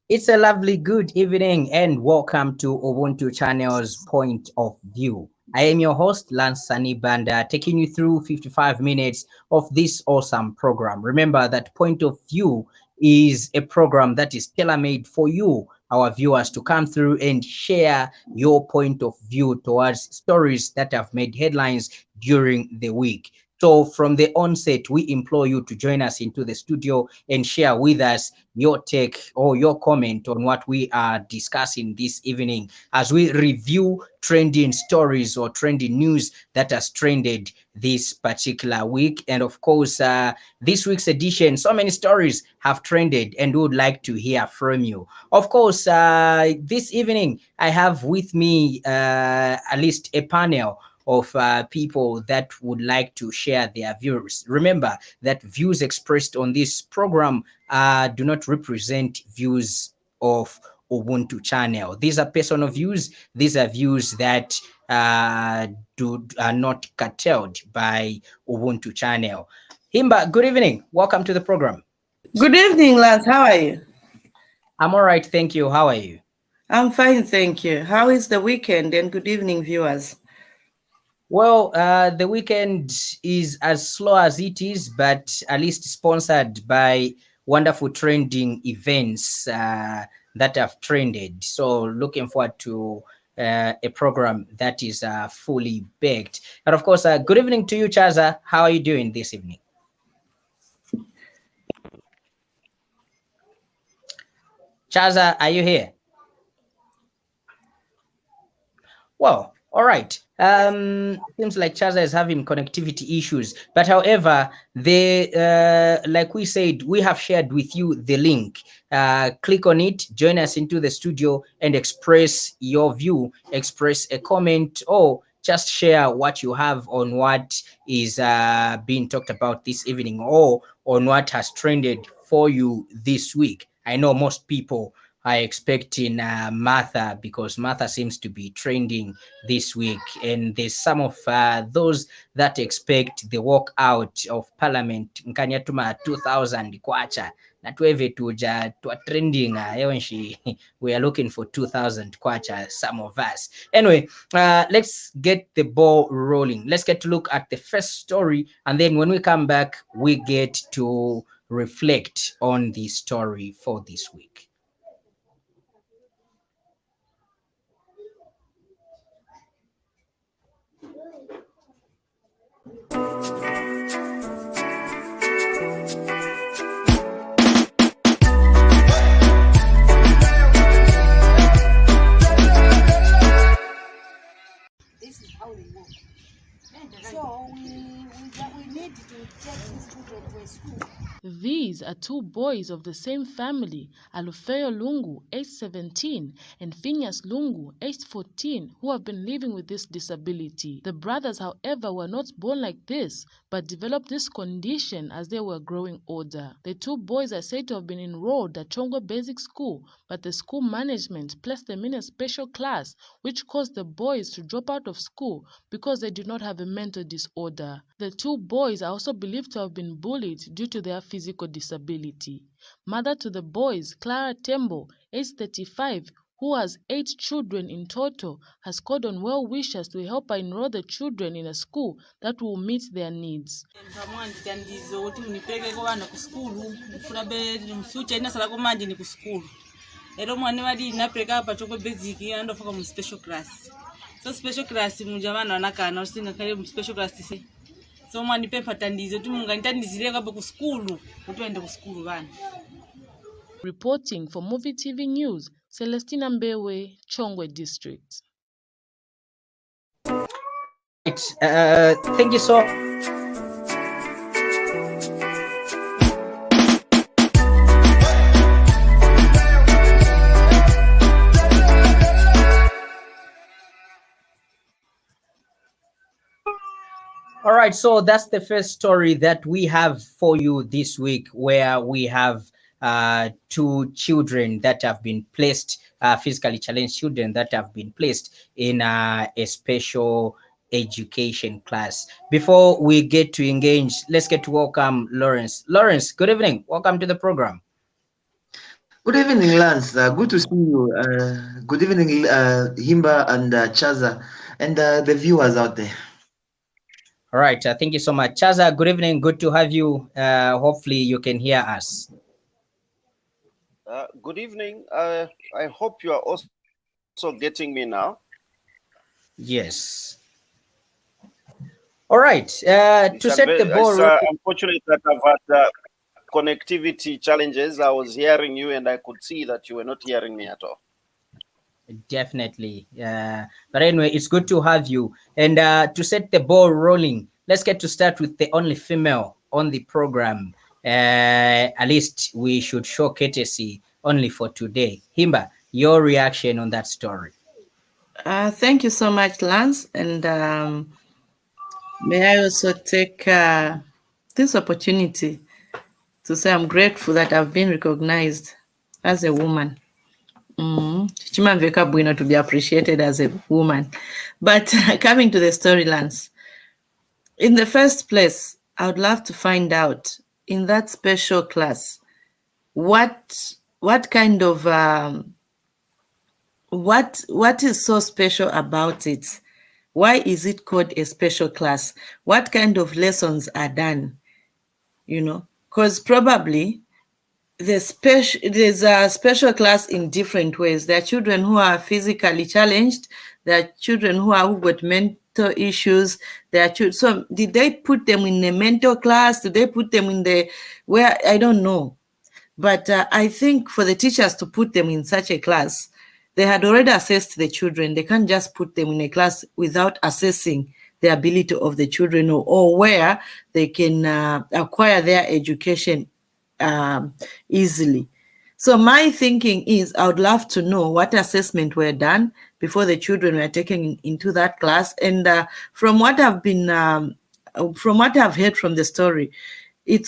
It's a lovely good evening and welcome to Ubuntu Channel's Point of View. I am your host, Lance Sanibanda, taking you through 55 minutes of this awesome program. Remember that Point of View is a program that is tailor-made for you, our viewers, to come through and share your point of view towards stories that have made headlines during the week. So from the onset, we implore you to join us into the studio and share with us your take or your comment on what we are discussing this evening as we review trending stories or trending news that has trended this particular week. And of course, this week's edition, so many stories have trended and we would like to hear from you. Of course, this evening, I have with me at least a panel of people that would like to share their views. Remember that views expressed on this program do not represent views of Ubuntu channel. These are personal views. These are views that are not curtailed by Ubuntu channel. Himba, good evening. Welcome to the program. Good evening, Lance. How are you? I'm all right, thank you. How are you? I'm fine, thank you. How is the weekend? And good evening, viewers. Well, the weekend is as slow as it is, but at least sponsored by wonderful trending events that have trended. So looking forward to a program that is fully baked. And of course, good evening to you, Chaza. How are you doing this evening? Chaza, are you here? Well, all right. Seems like Chaza is having connectivity issues, but however, like we said, we have shared with you the link. Click on it, join us into the studio, and express your view, express a comment, or just share what you have on what is being talked about this evening, or on what has trended for you this week. I know most people are expecting Martha, because Martha seems to be trending this week, and there's some of those that expect the walkout of Parliament nkanyatuma 2000 kwacha na tueve tuja twa trending we are looking for 2000 kwacha, some of us. Anyway, let's get the ball rolling. Let's get to look at the first story, and then when we come back, we get to reflect on the story for this week. So we need to take these children to a school. These are two boys of the same family, Alufeo Lungu, aged 17, and Phineas Lungu, aged 14, who have been living with this disability. The brothers, however, were not born like this, but developed this condition as they were growing older. The two boys are said to have been enrolled at Chongwe Basic School, but the school management placed them in a special class, which caused the boys to drop out of school because they did not have a mental disorder. The two boys are also believed to have been bullied due to their physical disability. Mother to the boys, Clara Tembo, aged 35, who has 8 children in total, has called on well-wishers to help her enroll the children in a school that will meet their needs. So special class mujavana wanakana usinga kale special class tise. So mwani pepa tandizo tu munganitandizire kabe ku school utwende ku school bana. Reporting for Movie TV News, Celestina Mbewe, Chongwe District. Thank you so much. All right, so that's the first story that we have for you this week, where we have two children that have been placed, physically challenged children that have been placed in a special education class. Before we get to engage, let's get to welcome Lawrence. Lawrence, good evening. Welcome to the program. Good evening, Lance. Good to see you. Good evening, Himba and Chaza, and the viewers out there. All right. Thank you so much. Chaza, good evening. Good to have you. Hopefully you can hear us. Good evening. I hope you are also getting me now. Yes. All right. To set the ball It's rolling. unfortunate that I've had connectivity challenges. I was hearing you and I could see that you were not hearing me at all. Definitely. But anyway, it's good to have you. And to set the ball rolling, let's get to start with the only female on the program. At least we should show courtesy only for today. Himba, your reaction on that story. Thank you so much, Lance. And may I also take this opportunity to say I'm grateful that I've been recognized as a woman. Chimamveka Bwino to be appreciated as a woman. But coming to the story, Lance, in the first place, I would love to find out in that special class what kind of what is so special about it? Why is it called a special class? What kind of lessons are done? You know, because probably there's a special class in different ways. There are children who are physically challenged. There are children who got mental issues. So did they put them in a mental class? Did they put them in where? I don't know. But I think for the teachers to put them in such a class, they had already assessed the children. They can't just put them in a class without assessing the ability of the children or where they can acquire their education easily. So my thinking is I would love to know what assessment were done before the children were taken into that class. And from what I've heard from the story, it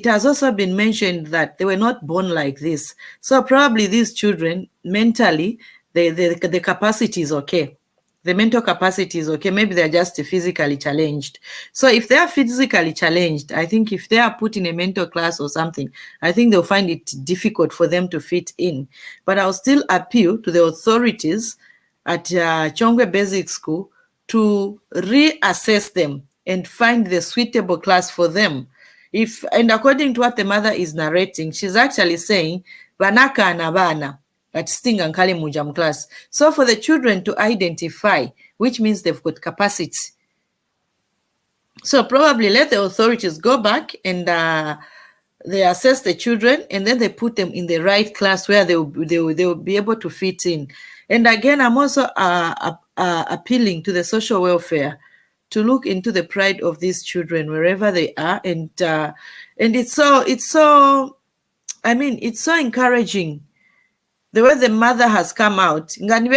has also been mentioned that they were not born like this. So probably these children mentally, the capacity is okay. The mental capacity is okay. Maybe they're just physically challenged. So if they are physically challenged, I think if they are put in a mental class or something, I think they'll find it difficult for them to fit in. But I'll still appeal to the authorities at Chongwe Basic School to reassess them and find the suitable class for them. And according to what the mother is narrating, she's actually saying, "Banaka na bana." At Sting and Kali Mujam class. So for the children to identify, which means they've got capacity. So probably let the authorities go back and they assess the children and then they put them in the right class where they will be able to fit in. And again, I'm also appealing to the social welfare to look into the pride of these children wherever they are. And it's so encouraging the way the mother has come out. That's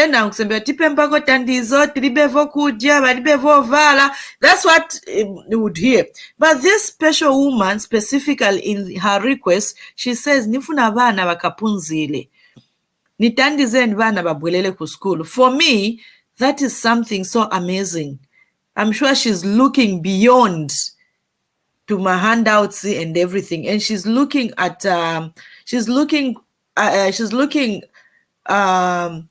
what you would hear. But this special woman, specifically in her request, she says, "Nifuna bana bakapunzile. Nitandizeni bana babwelele ku school." For me, that is something so amazing. I'm sure she's looking beyond to my handouts and everything, and she's looking at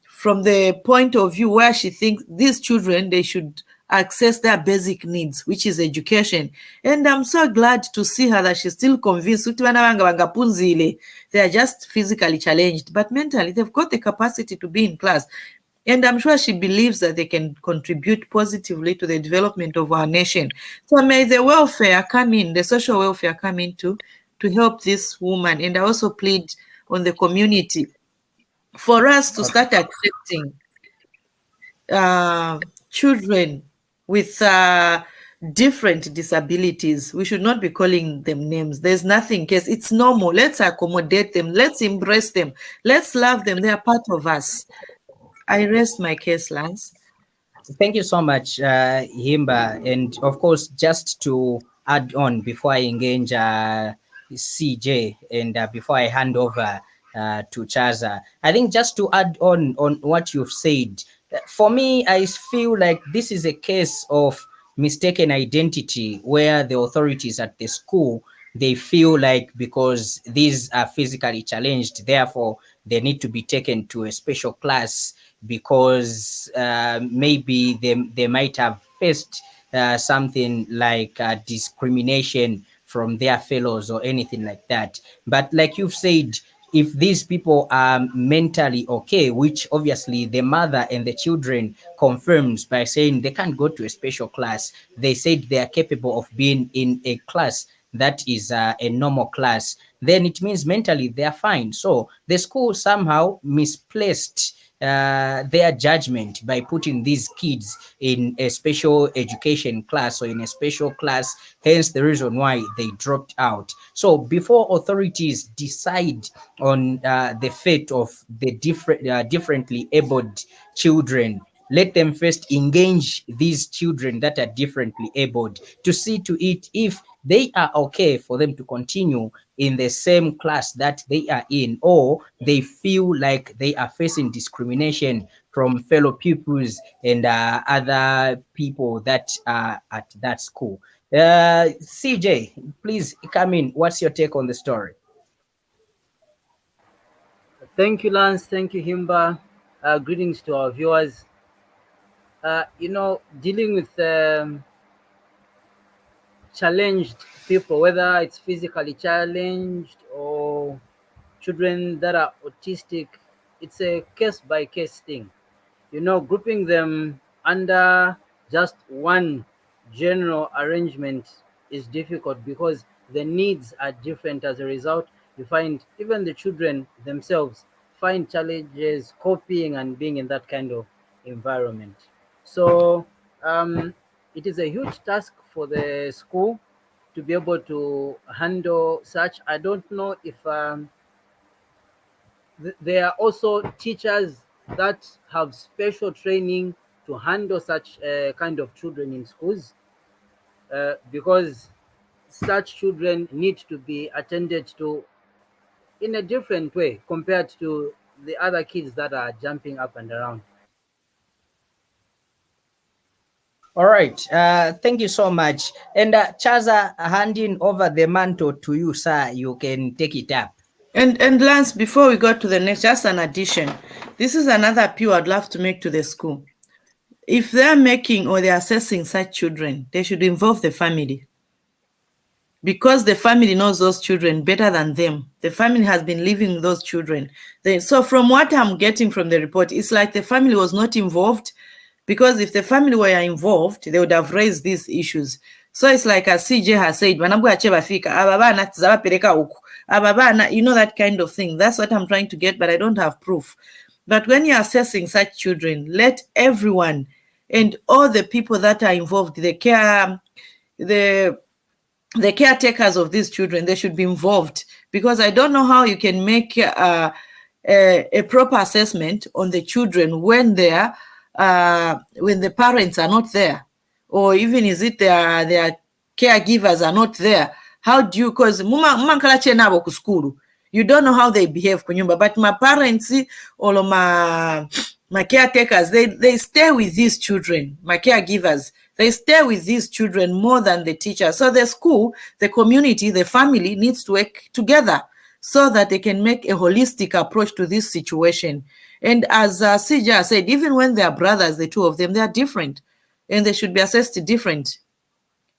from the point of view where she thinks these children, they should access their basic needs, which is education. And I'm so glad to see her that she's still convinced they are just physically challenged, but mentally they've got the capacity to be in class. And I'm sure she believes that they can contribute positively to the development of our nation. So may the welfare come in, the social welfare come in to help this woman. And I also plead on the community for us to start accepting children with different disabilities. We should not be calling them names. There's nothing, because it's normal. Let's accommodate them. Let's embrace them. Let's love them. They are part of us. I rest my case, Lance. Thank you so much, Himba. And of course, just to add on before I engage CJ and before I hand over to Chaza, I think just to add on what you've said, for me, I feel like this is a case of mistaken identity where the authorities at the school, they feel like because these are physically challenged, therefore they need to be taken to a special class because maybe they might have faced something like discrimination from their fellows or anything like that. But like you've said, if these people are mentally okay, which obviously the mother and the children confirms by saying they can't go to a special class, they said they are capable of being in a class that is a normal class, then it means mentally they are fine. So the school somehow misplaced their judgment by putting these kids in a special education class or in a special class, hence the reason why they dropped out. So before authorities decide on the fate of the differently abled children, let them first engage these children that are differently abled to see to it if they are okay for them to continue in the same class that they are in, or they feel like they are facing discrimination from fellow pupils and other people that are at that school. CJ, please come in. What's your take on the story? Thank you, Lance. Thank you, Himba. Greetings to our viewers. Dealing with challenged people, whether it's physically challenged or children that are autistic, it's a case by case thing. Grouping them under just one general arrangement is difficult because the needs are different. As a result, you find even the children themselves find challenges coping and being in that kind of environment. So it is a huge task for the school to be able to handle such. I don't know if there are also teachers that have special training to handle such kind of children in schools, because such children need to be attended to in a different way compared to the other kids that are jumping up and around. All right. Thank you so much. And Chaza, handing over the mantle to you, sir. You can take it up. And Lance, before we go to the next, just an addition. This is another appeal I'd love to make to the school. If they're making or they're assessing such children, they should involve the family. Because the family knows those children better than them. The family has been living with those children. So from what I'm getting from the report, it's like the family was not involved, because if the family were involved, they would have raised these issues. So it's like, as CJ has said, that kind of thing. That's what I'm trying to get, but I don't have proof. But when you're assessing such children, let everyone and all the people that are involved, the caretakers of these children, they should be involved, because I don't know how you can make a proper assessment on the children when the parents are not there, or even is it their caregivers are not there. How do you, because you don't know how they behave kunyumba, but my parents or my caretakers, they stay with these children. My caregivers, they stay with these children more than the teacher. So the school, the community, the family needs to work together so that they can make a holistic approach to this situation. And as Sija said, even when they are brothers, the two of them, they are different and they should be assessed different.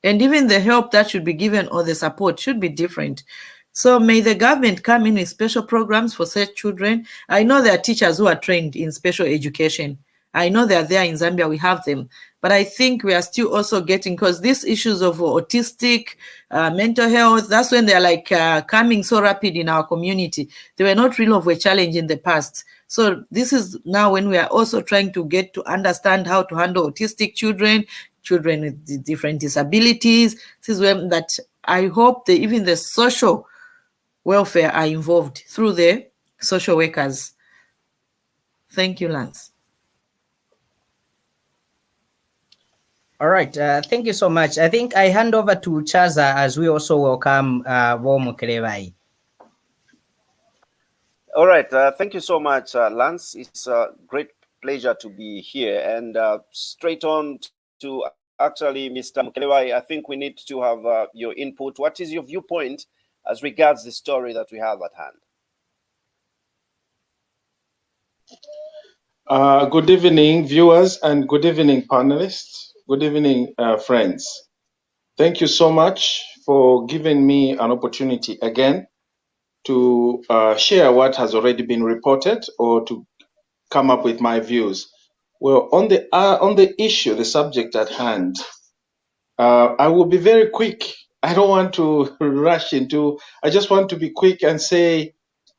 And even the help that should be given or the support should be different. So may the government come in with special programs for such children. I know there are teachers who are trained in special education. I know they are there in Zambia, we have them. But I think we are still also getting, because these issues of autistic, mental health, that's when they're like coming so rapid in our community. They were not really of a challenge in the past. So this is now when we are also trying to get to understand how to handle autistic children with different disabilities. This is when that I hope that even the social welfare are involved through the social workers. Thank you, Lance. All right. Thank you so much. I think I hand over to Chaza as we also welcome Womo Kelevai. All right. Thank you so much, Lance. It's a great pleasure to be here. And straight on to actually, Mr. Mukelewa, I think we need to have your input. What is your viewpoint as regards the story that we have at hand? Good evening, viewers, and good evening, panelists. Good evening, friends. Thank you so much for giving me an opportunity again to share what has already been reported or to come up with my views. Well, on the issue, the subject at hand, I will be very quick. I don't want to rush into. I just want to be quick and say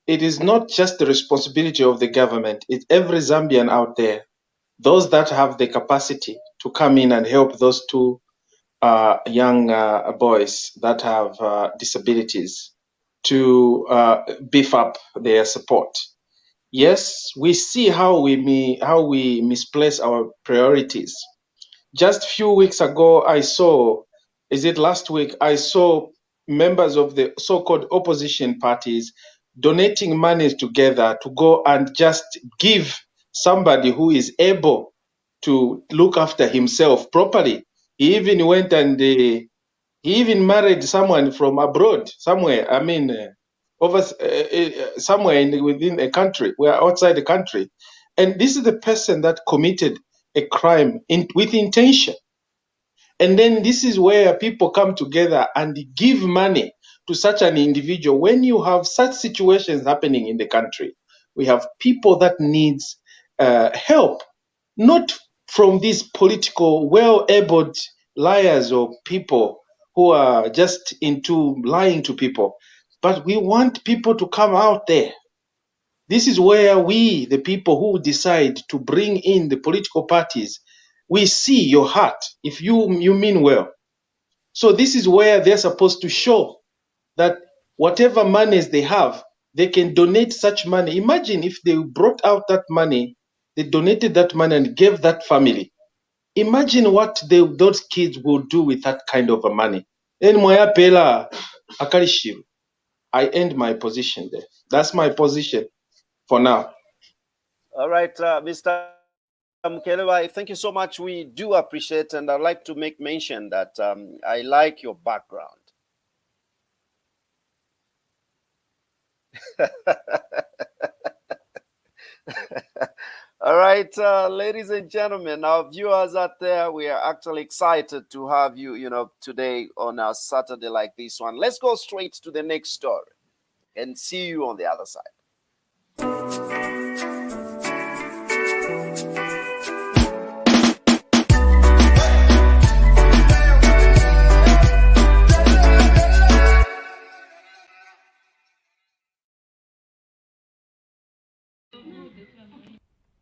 it is not just the responsibility of the government. It's every Zambian out there, those that have the capacity to come in and help those two young boys that have disabilities to beef up their support. Yes, we see how we misplace our priorities. Just few weeks ago, last week, I saw members of the so-called opposition parties donating money together to go and just give somebody who is able to look after himself properly. He even went and he even married someone from abroad, somewhere. I mean, somewhere within a country, where outside the country, and this is the person that committed a crime with intention. And then this is where people come together and give money to such an individual. When you have such situations happening in the country, we have people that needs help, not from these political, well-abled liars or people who are just into lying to people, but we want people to come out there. This is where we, the people who decide to bring in the political parties, we see your heart if you mean well. So this is where they're supposed to show that whatever monies they have, they can donate such money. Imagine if they brought out that money, they donated that money and gave that family. Imagine what those kids will do with that kind of a money. I end my position there. That's my position for now. All right, Mr. Mukelewa, thank you so much. We do appreciate, and I'd like to make mention that I like your background. All right, ladies and gentlemen, our viewers out there, we are actually excited to have you, today on a Saturday like this one. Let's go straight to the next story and see you on the other side.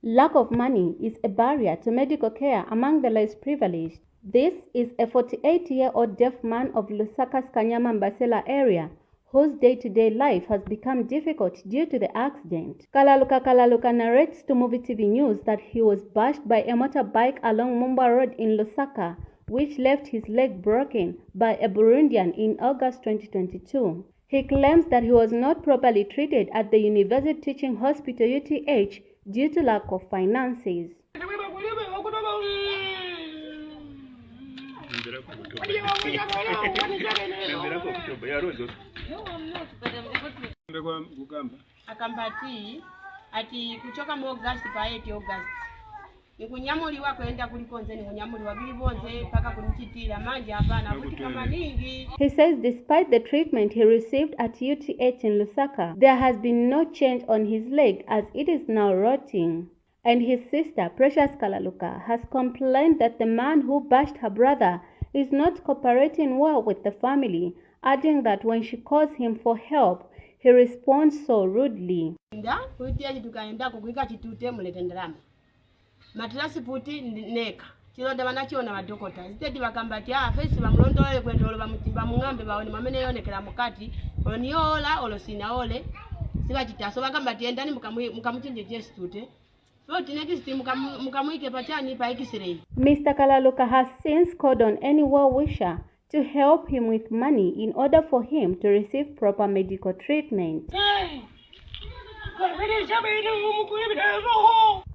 Lack of money is a barrier to medical care among the less privileged. This is a 48-year-old deaf man of Lusaka's Kanyama-Mbasela area whose day-to-day life has become difficult due to the accident. Kalaluka narrates to Movie TV News that he was bashed by a motorbike along Mumba Road in Lusaka, which left his leg broken by a Burundian in August 2022. He claims that he was not properly treated at the University Teaching Hospital UTH due to lack of finances. Akambati ati kuchoka mu August pa 8 August nikunyamuliwa kwenda kulikonze nikunyamuliwa bilibonze paka kunichitira manje hapana kuti kama ningi. He says despite the treatment he received at UTH in Lusaka, there has been no change on his leg as it is now rotting. And his sister, Precious Kalaluka, has complained that the man who bashed her brother is not cooperating well with the family, adding that when she calls him for help, he responds so rudely. Matrasi puti neka chiloda vanachiona madokota ziteti vakambati fesi vamulondole kwendolo vamutimba mung'ambe vaone mamene yonekera mukati oloniola olosinaole sivachitaso vakambati endani mukamuchinje jesitute Mr. Kalaluka has since called on any well-wisher to help him with money in order for him to receive proper medical treatment.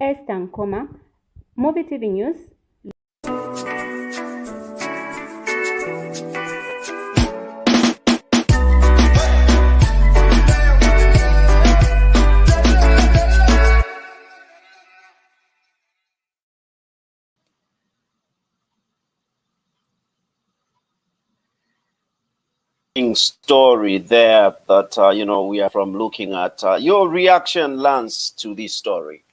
Esther Nkoma, Movie TV News. story there that we are from looking at. Your reaction, Lance, to this story?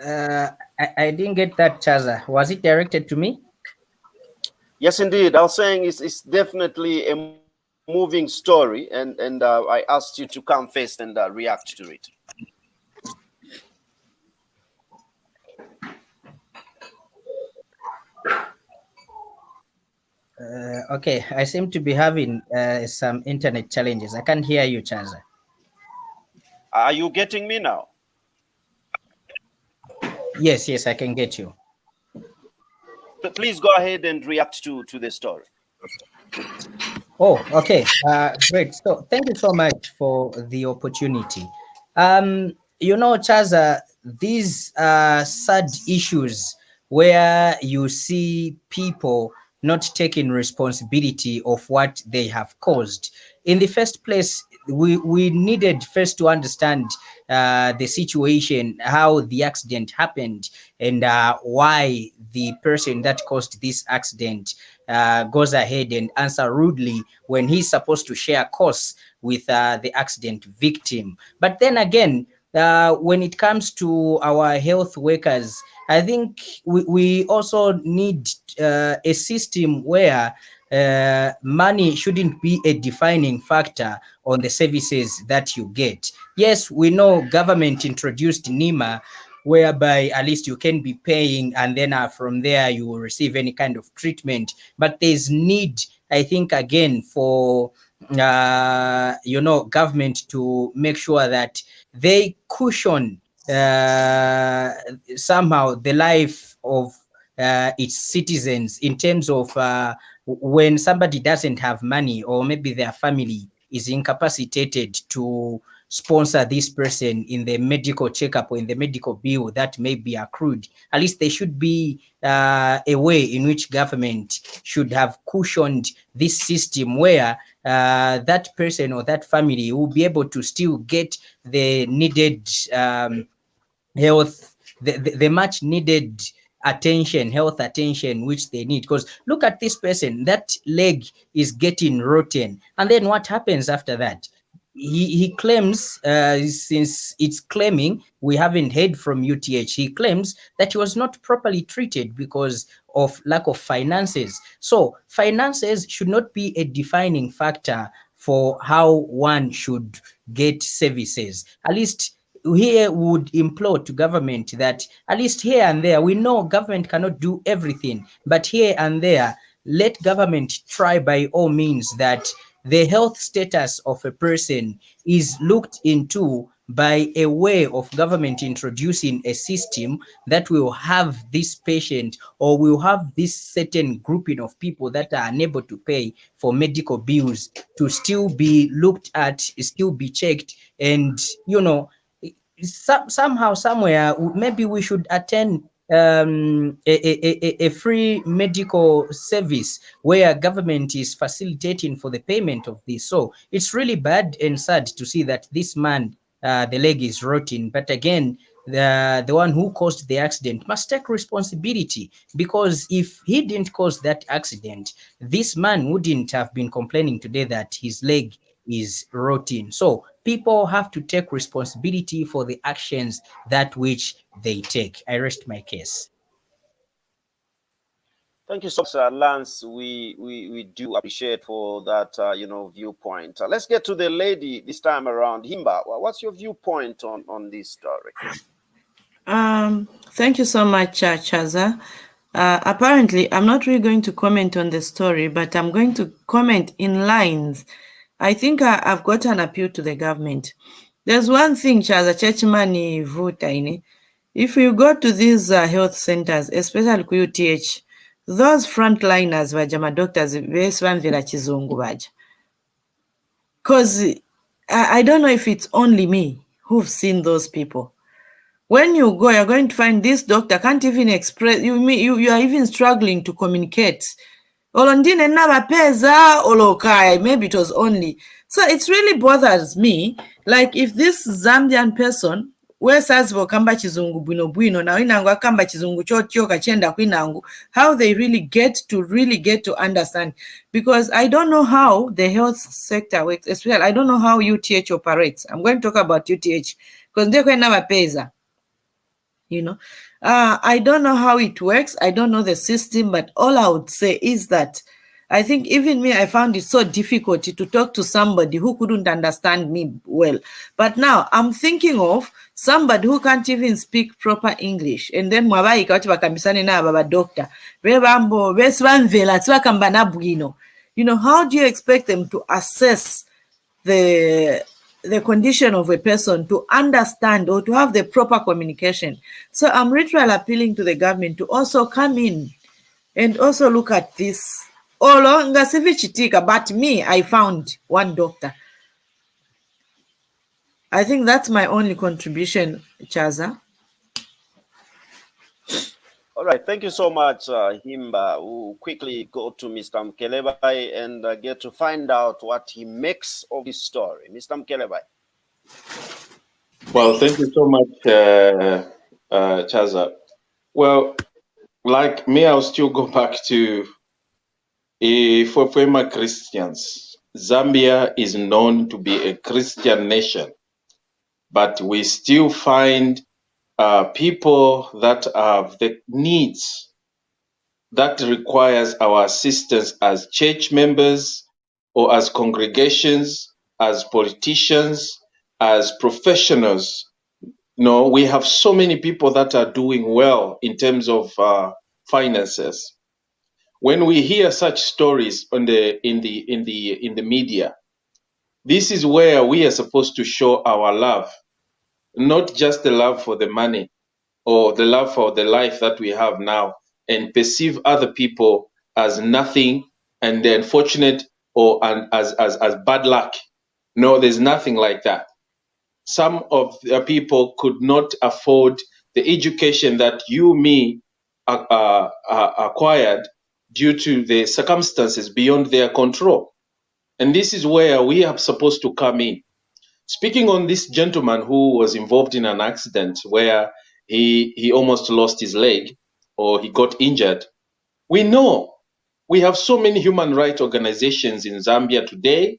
I didn't get that, Chaza. Was it directed to me? Yes, indeed. I was saying it's definitely a moving story, and I asked you to come first and react to it. Okay, I seem to be having some internet challenges. I can't hear you, Chaza. Are you getting me now? Yes, I can get you. Please go ahead and react to the story. Oh, okay. Great. So thank you so much for the opportunity. Chaza, these are sad issues where you see people not taking responsibility of what they have caused. In the first place, we needed first to understand the situation, how the accident happened, and why the person that caused this accident goes ahead and answer rudely when he's supposed to share costs with the accident victim. But then again, when it comes to our health workers, I think we also need a system where money shouldn't be a defining factor on the services that you get. Yes, we know government introduced NEMA, whereby at least you can be paying, and then from there you will receive any kind of treatment. But there's need, I think, again, for government to make sure that they cushion somehow the life of its citizens, in terms of when somebody doesn't have money, or maybe their family is incapacitated to sponsor this person in the medical checkup or in the medical bill that may be accrued. At least there should be a way in which government should have cushioned this system where that person or that family will be able to still get the needed health, the much needed health attention which they need. Because look at this person, that leg is getting rotten, and then what happens after that? He claims, since it's claiming, we haven't heard from UTH, he claims that he was not properly treated because of lack of finances. So finances should not be a defining factor for how one should get services. At least here would implore to government that at least here and there, we know government cannot do everything, but here and there, let government try by all means that the health status of a person is looked into by a way of government introducing a system that will have this patient, or will have this certain grouping of people that are unable to pay for medical bills, to still be looked at, still be checked, and somehow, somewhere, maybe we should attend a free medical service where government is facilitating for the payment of this. So it's really bad and sad to see that this man, the leg is rotten. But again, the one who caused the accident must take responsibility, because if he didn't cause that accident, this man wouldn't have been complaining today that his leg is rotten. So people have to take responsibility for the actions that which they take. I rest my case. Thank you so much, Lance. We do appreciate for that viewpoint. Let's get to the lady this time around. Himba, what's your viewpoint on this story? Thank you so much, Chaza. Apparently, I'm not really going to comment on the story, but I'm going to comment in lines. I think I've got an appeal to the government. There's one thing, Chaza Chechmani Vutaini. If you go to these health centers, especially QUTH, those frontliners, vajama doctors, vesvanvira chizungu vaja. Because I don't know if it's only me who've seen those people. When you go, you're going to find this doctor can't even express, you are even struggling to communicate. Maybe it was only. So it really bothers me. Like, if this Zambian person wesazibo kamba chizungu bwino na inangu akamba chizungu chotyo kachenda kwinangu, how they really get to understand. Because I don't know how the health sector works as well. I don't know how UTH operates. I'm going to talk about UTH because they're going to pesa. You know, I don't know how it works. I don't know the system, but all I would say is that I think even me, I found it so difficult to talk to somebody who couldn't understand me well. But now I'm thinking of somebody who can't even speak proper English. And then mwabai kawati bakambisane na baba doctor. You know, how do you expect them to assess the condition of a person, to understand or to have the proper communication? So I'm literally appealing to the government to also come in and also look at this. But me, I found one doctor. I think that's my only contribution, Chaza. All right, thank you so much, Himba. We'll quickly go to Mr. Mkelebai and get to find out what he makes of this story. Mr. Mkelebai. Well, thank you so much, Chaza. Well, like me, I'll still go back to for former Christians. Zambia is known to be a Christian nation, but we still find people that have the needs that requires our assistance as church members or as congregations, as politicians, as professionals. No, we have so many people that are doing well in terms of finances. When we hear such stories in the media, this is where we are supposed to show our love, not just the love for the money or the love for the life that we have now, and perceive other people as nothing and the unfortunate or as bad luck. No, there's nothing like that. Some of the people could not afford the education that you, me, acquired due to the circumstances beyond their control. And this is where we are supposed to come in. Speaking on this gentleman who was involved in an accident where he almost lost his leg or he got injured, we know we have so many human rights organizations in Zambia today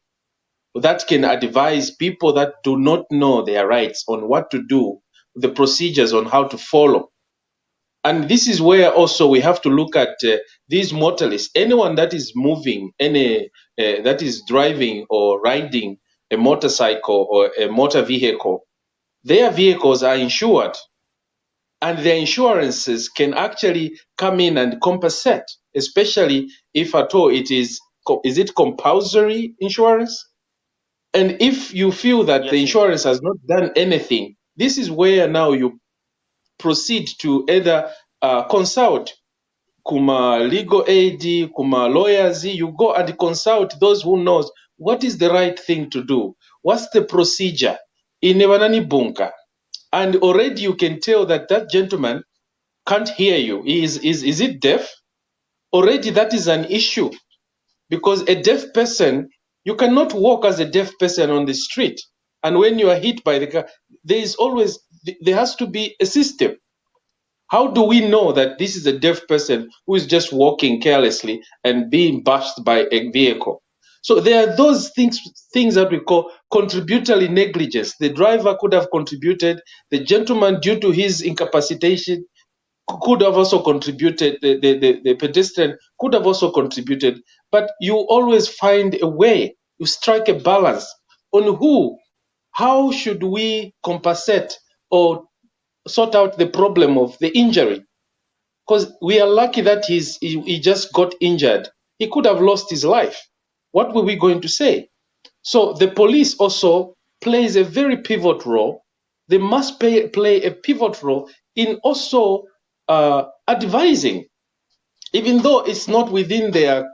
that can advise people that do not know their rights on what to do, the procedures on how to follow. And this is where also we have to look at these motorists, anyone that is moving, that is driving or riding a motorcycle or a motor vehicle. Their vehicles are insured, and their insurances can actually come in and compensate, especially if at all is it compulsory insurance? And if you feel that the insurance has not done anything, this is where now you proceed to either consult kuma legal aid, kuma lawyers. You go and consult those who knows what is the right thing to do. What's the procedure? Inevanani bunka. And already you can tell that that gentleman can't hear you. Is it deaf? Already that is an issue, because a deaf person, you cannot walk as a deaf person on the street. And when you are hit by the car, there has to be a system. How do we know that this is a deaf person who is just walking carelessly and being bashed by a vehicle? So there are those things that we call contributory negligence. The driver could have contributed. The gentleman, due to his incapacitation, could have also contributed. The pedestrian could have also contributed. But you always find a way. You strike a balance on how should we compensate or sort out the problem of the injury. Because we are lucky that he just got injured. He could have lost his life. What were we going to say? So the police also plays a very pivotal role. They must play a pivotal role in also advising, even though it's not within their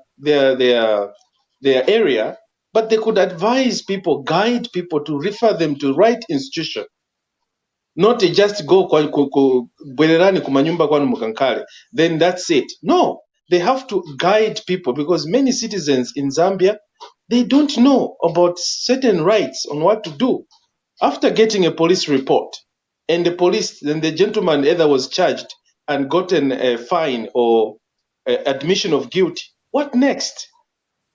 area, but they could advise people, guide people to refer them to right institution. Not just go bwererani kumanyumba kwanu mukankale, then that's it. No, they have to guide people, because many citizens in Zambia, they don't know about certain rights on what to do. After getting a police report, and the police, then the gentleman either was charged and gotten a fine or admission of guilt, what next?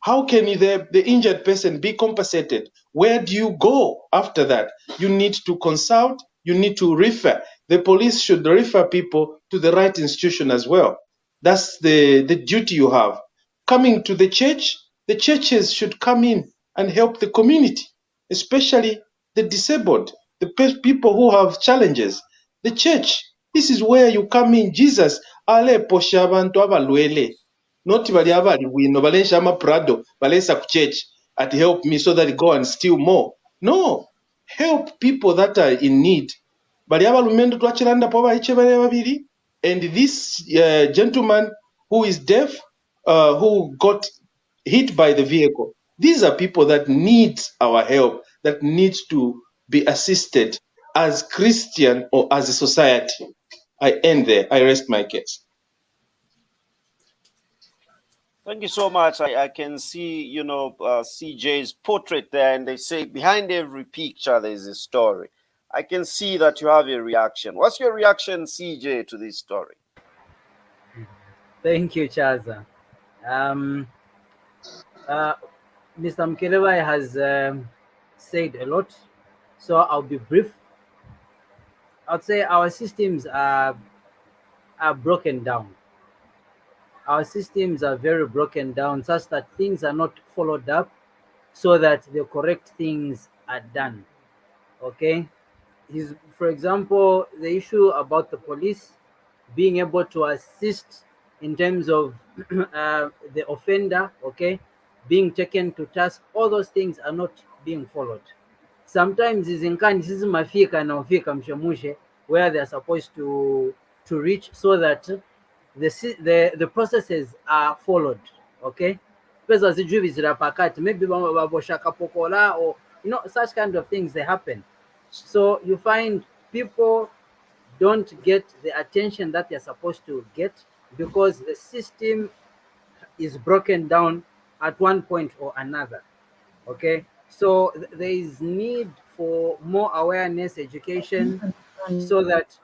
How can the injured person be compensated? Where do you go after that? You need to consult, you need to refer. The police should refer people to the right institution as well. That's the duty you have. Coming to the church, the churches should come in and help the community, especially the disabled, the people who have challenges. The church, this is where you come in. Jesus, ale posha abantu abalwele. Not bali abali wino balensha ama prado balesa ku church at help me so that I go and steal more. No, help people that are in need. Bali abalumendo twachiranda po baiche bale babiri. And this gentleman who is deaf, who got hit by the vehicle, these are people that need our help, that need to be assisted as Christian or as a society. I end there. I rest my case. Thank you so much. I can see, CJ's portrait there, and they say behind every picture there's a story. I can see that you have a reaction. What's your reaction, CJ, to this story? Thank you, Chaza. Mr. Mkelewai has said a lot, so I'll be brief. I'd say our systems are broken down. Our systems are very broken down, such that things are not followed up so that the correct things are done. Okay? For example, the issue about the police being able to assist in terms of the offender, okay, being taken to task, all those things are not being followed. Sometimes is mafika na ufika mshemushe where they're supposed to reach, so that the processes are followed. Okay, pesa zijui zilapakati, maybe baboshaka pokola, or such kind of things, they happen. So you find people don't get the attention that they're supposed to get because the system is broken down at one point or another. Okay, so there is need for more awareness, education, so that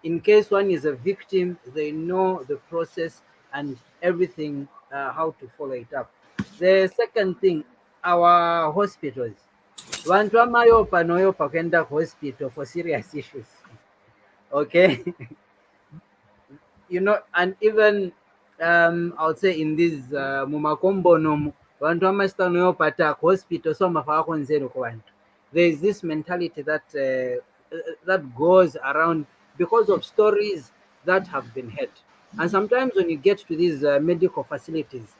in case one is a victim, they know the process and everything, how to follow it up. The second thing, our hospitals. Vantu vamayopa noyopa kuenda hospital for serious issues. Okay. And even I would say in this mumakombo no vantu vamasta noyopa ta hospital so mafaka nzero kwa vantu. There is this mentality that that goes around because of stories that have been heard. And sometimes when you get to these medical facilities,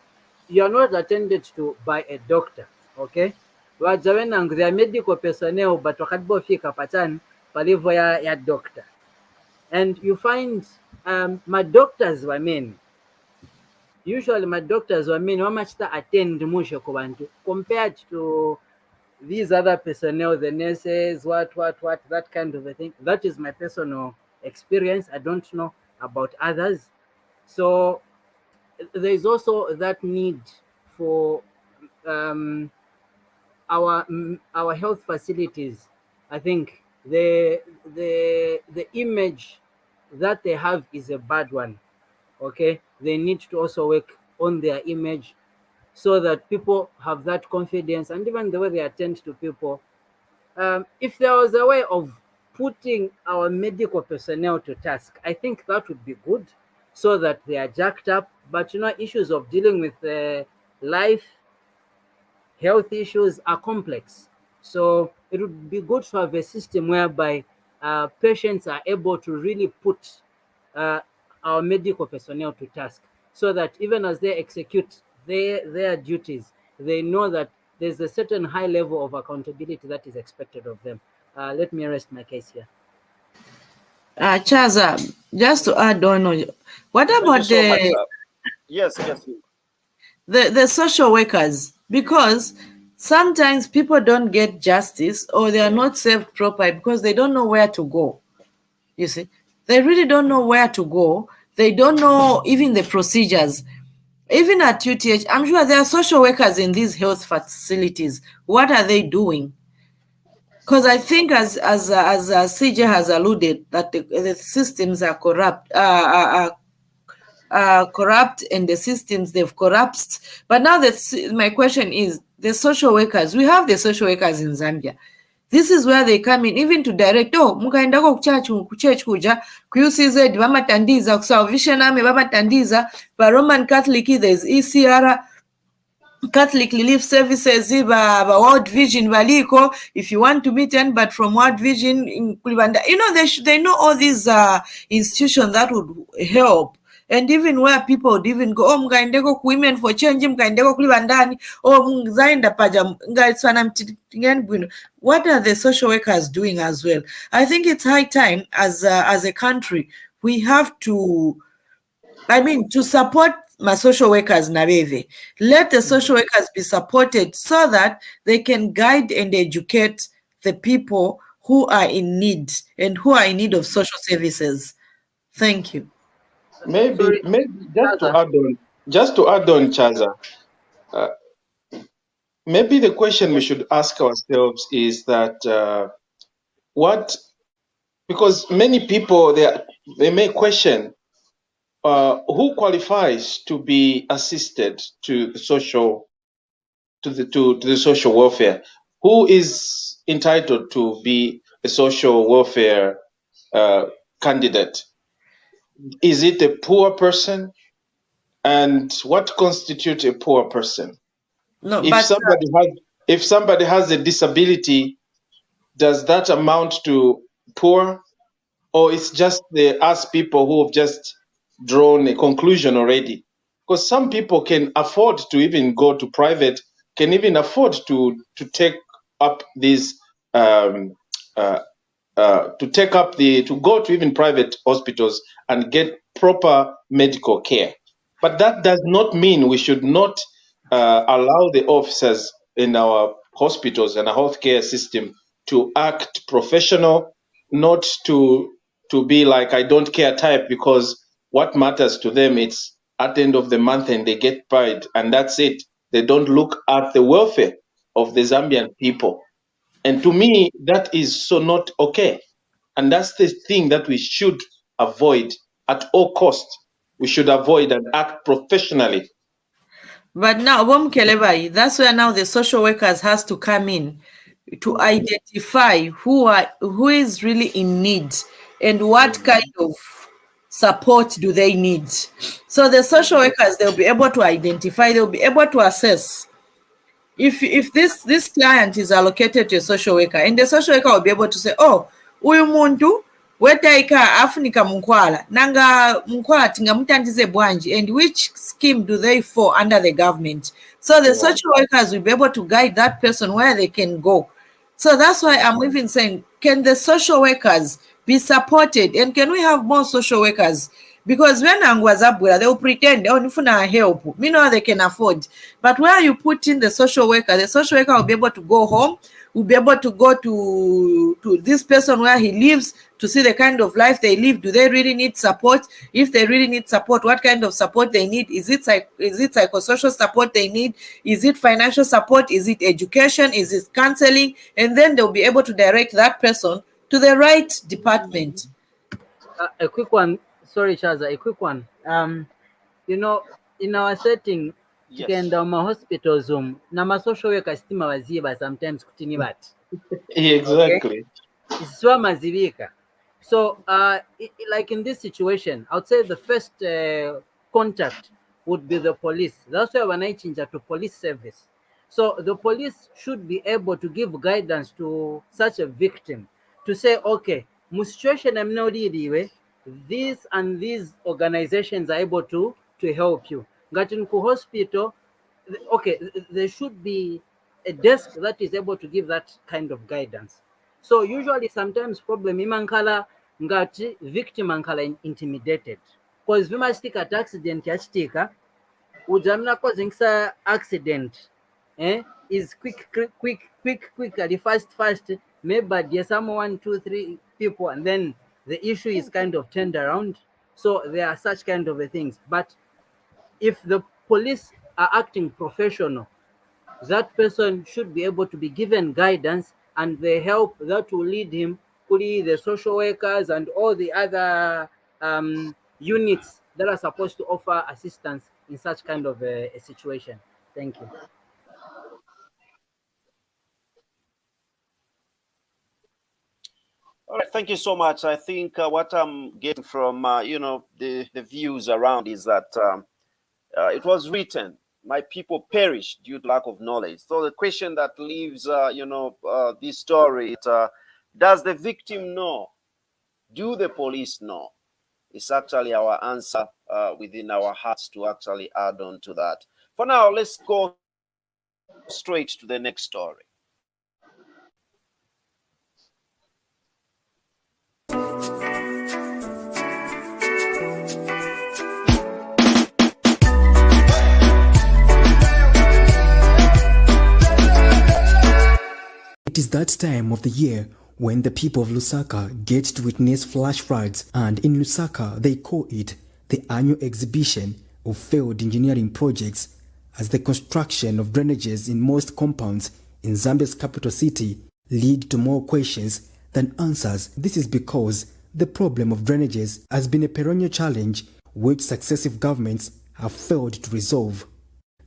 you are not attended to by a doctor. Okay. Wajawenang, they are medical personnel, but wakadbofika patan palivo ya doctor. And you find my doctors were men. Usually my doctors were men. How much to attend musho kubantu compared to these other personnel, the nurses, what, that kind of a thing. That is my personal experience. I don't know about others. So there is also that need for our health facilities. I think the image that they have is a bad one. Okay, they need to also work on their image so that people have that confidence, and even the way they attend to people. If there was a way of putting our medical personnel to task, I think that would be good, so that they are jacked up. But issues of dealing with life health issues are complex. So it would be good to have a system whereby patients are able to really put our medical personnel to task, so that even as they execute their duties, they know that there's a certain high level of accountability that is expected of them. Let me rest my case here. Chaza, just to add on, what about Yes. The social workers? Because sometimes people don't get justice, or they are not served properly because they don't know where to go. You see, they really don't know where to go. They don't know even the procedures. Even at UTH, I'm sure there are social workers in these health facilities. What are they doing? Because I think, as CJ has alluded, that the systems are corrupt, corrupt, and the systems they've collapsed. But now my question is the social workers. We have the social workers in Zambia. This is where they come in, even to direct. Oh, mukaendako kuchurch kuja QCZ bamatandiza ku Salvation Army bamatandiza. For Roman Catholic there's ECR. Catholic Relief Services, World Vision Valiko. If you want to meet anybody from World Vision in Kulibanda, they know all these institutions that would help. And even where people would even go, oh, mkaendeko women for change, mkaendeko kulibandani, oh, mzaenda paja, what are the social workers doing as well? I think it's high time as a country, we have to support my social workers nabeve. Let the social workers be supported so that they can guide and educate the people who are in need and who are in need of social services. Thank you. Maybe Sorry, just to add on, Chaza, maybe the question we should ask ourselves is that because many people they may question who qualifies to be assisted to the social welfare, who is entitled to be a social welfare candidate. Is it a poor person? And what constitutes a poor person? No, if somebody has a disability, does that amount to poor? Or it's just us people who have just drawn a conclusion already? Because some people can afford to even go to private, can even afford to take up these to go to even private hospitals and get proper medical care. But that does not mean we should not allow the officers in our hospitals and our healthcare system to act professional, not to be like I don't care type, because what matters to them it's at the end of the month and they get paid and that's it. They don't look at the welfare of the Zambian people. And to me, that is so not okay. And that's the thing that we should avoid at all costs. We should avoid and act professionally. But now, that's where now the social workers has to come in to identify who is really in need and what kind of support do they need. So the social workers, they'll be able to identify, they'll be able to assess if this client is allocated to a social worker, and the social worker will be able to say, oh, uyu muntu wetaika afunika munkwala nanga munkwala tingamutandize bwanji, and which scheme do they fall under the government. So the social workers will be able to guide that person where they can go. So that's why I'm even saying, can the social workers be supported, and can we have more social workers? Because when Angwazabura, they will pretend, oh, nifuna help. Meanwhile, they can afford. But where you put in the social worker will be able to go home, will be able to go to this person where he lives to see the kind of life they live. Do they really need support? If they really need support, what kind of support they need? Is it psychosocial support they need? Is it financial support? Is it education? Is it counseling? And then they'll be able to direct that person to the right department. A quick one. Sorry, Chaza, a quick one. In our setting, tukenda mu hospitals na ma social worker stima waziba sometimes kutini bati. Exactly. Iswa mazibika. So, like in this situation, I would say the first contact would be the police. That's why when I change to police service. So the police should be able to give guidance to such a victim to say, okay, mu situation I'm now these and these organizations are able to help you. Gatin ku hospital, okay, there should be a desk that is able to give that kind of guidance. So usually sometimes problem imankala ngati victim ankala intimidated. Because vimastika accident yastika ujamna causing accident is quick fast maybe there's someone 2-3 people and then the issue is kind of turned around. So there are such kind of things. But if the police are acting professional, that person should be able to be given guidance and the help that will lead him, kuli the social workers and all the other units that are supposed to offer assistance in such kind of a situation. Thank you. All right, thank you so much. I think what I'm getting from the views around is that it was written, "My people perish due to lack of knowledge." So the question that leaves this story, does the victim know? Do the police know? It's actually our answer within our hearts to actually add on to that. For now, let's go straight to the next story. It is that time of the year when the people of Lusaka get to witness flash floods, and in Lusaka they call it the annual exhibition of failed engineering projects, as the construction of drainages in most compounds in Zambia's capital city lead to more questions than answers. This is because the problem of drainages has been a perennial challenge which successive governments have failed to resolve.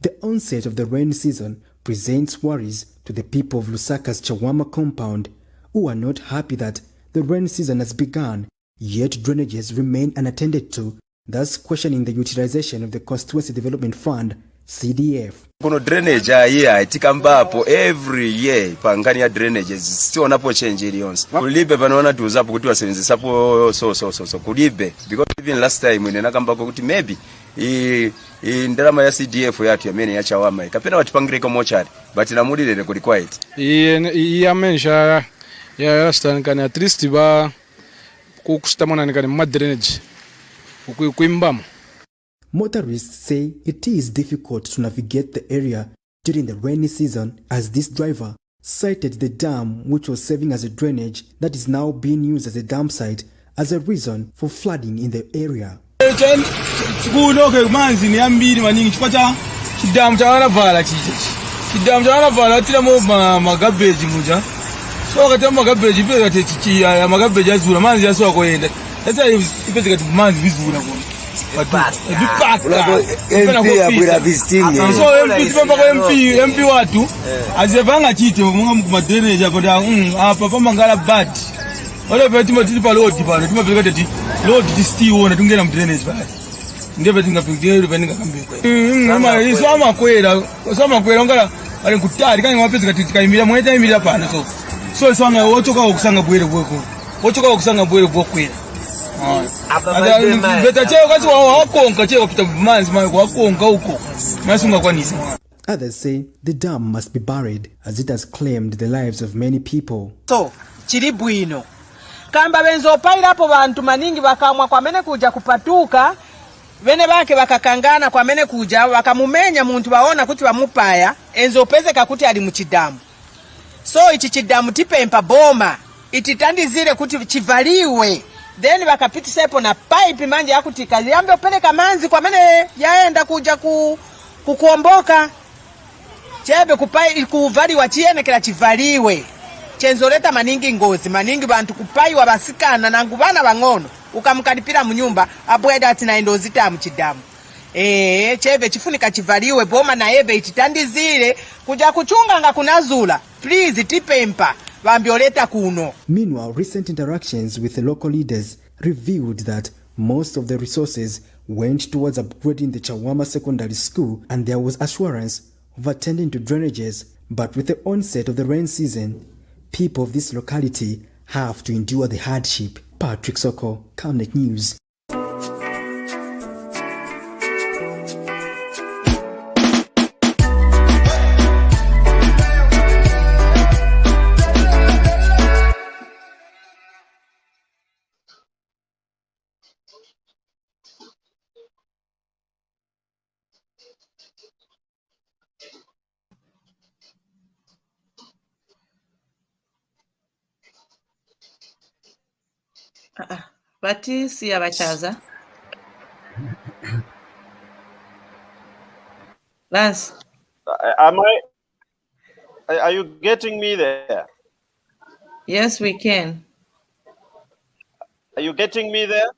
The onset of the rain season presents worries to the people of Lusaka's Chawama compound, who are not happy that the rain season has begun, yet drainages remain unattended to, thus questioning the utilization of the Constituency Development Fund, CDF. Kuno drainage here tikambapo every year pangani ya drainages sionapo change iliyonse kulibe panaona tuzapo kuti wasevenzesapo so kulibe, because even last time inena kambako kuti maybe ndalama ya CDF yatu yamene ya Chawama kapena watipangireko mochari but namulirere kuli quiet iya mensha ya rastan kan at least ba kukustamana kan ma drainage kuimbamo. Motorists say it is difficult to navigate the area during the rainy season, as this driver cited the dam which was serving as a drainage that is now being used as a dam site as a reason for flooding in the area. MP watu azevanga chite munga madrainage akoda apa pamangala bad ole vetima tili pa load pano timapeleka tati load tistiona tungena mdrainage pale ndebe tingapigire veninga kambe ngoma iso amakwera ngala ali kutari kanga mapezi kati kaimira mweta imira pano so sanga wochoka okusanga bwere bweko wochoka okusanga bwere bwokwera. Others say the dam must be buried as it has claimed the lives of many people. So, chiri bwino. Kamba benzo pairapo bantu maningi bakamwa kwa mene kuja kupatuka, bene bake bakakangana kwa mene kuja, wakamumenya muntu baona kuti bamupaya, enzo pezeka kuti ali muchidamu. So, ichi chidamu tipempa boma, ititandizire kuti chivaliwe. Then bakapitisepo na pipe manje yakutika liambe opeleka manzi kwa mene yaenda kuja kukuomboka chebe kupai kuvali wachiene kila chivaliwe chenzoleta maningi ngozi maningi bantu kupai wabasikana na ngubana bangono ukamkalipira munyumba abweda ati naendo zita mchidamu chebe chifunika chivaliwe boma na ebe ititandizire kuja kuchunga nga kunazula please tipempa. Meanwhile, recent interactions with the local leaders revealed that most of the resources went towards upgrading the Chawama Secondary School, and there was assurance of attending to drainages. But with the onset of the rain season, people of this locality have to endure the hardship. Patrick Soko, Camnet News. Bati siya bachaza. Lance. Are you getting me there? Yes, we can. Are you getting me there?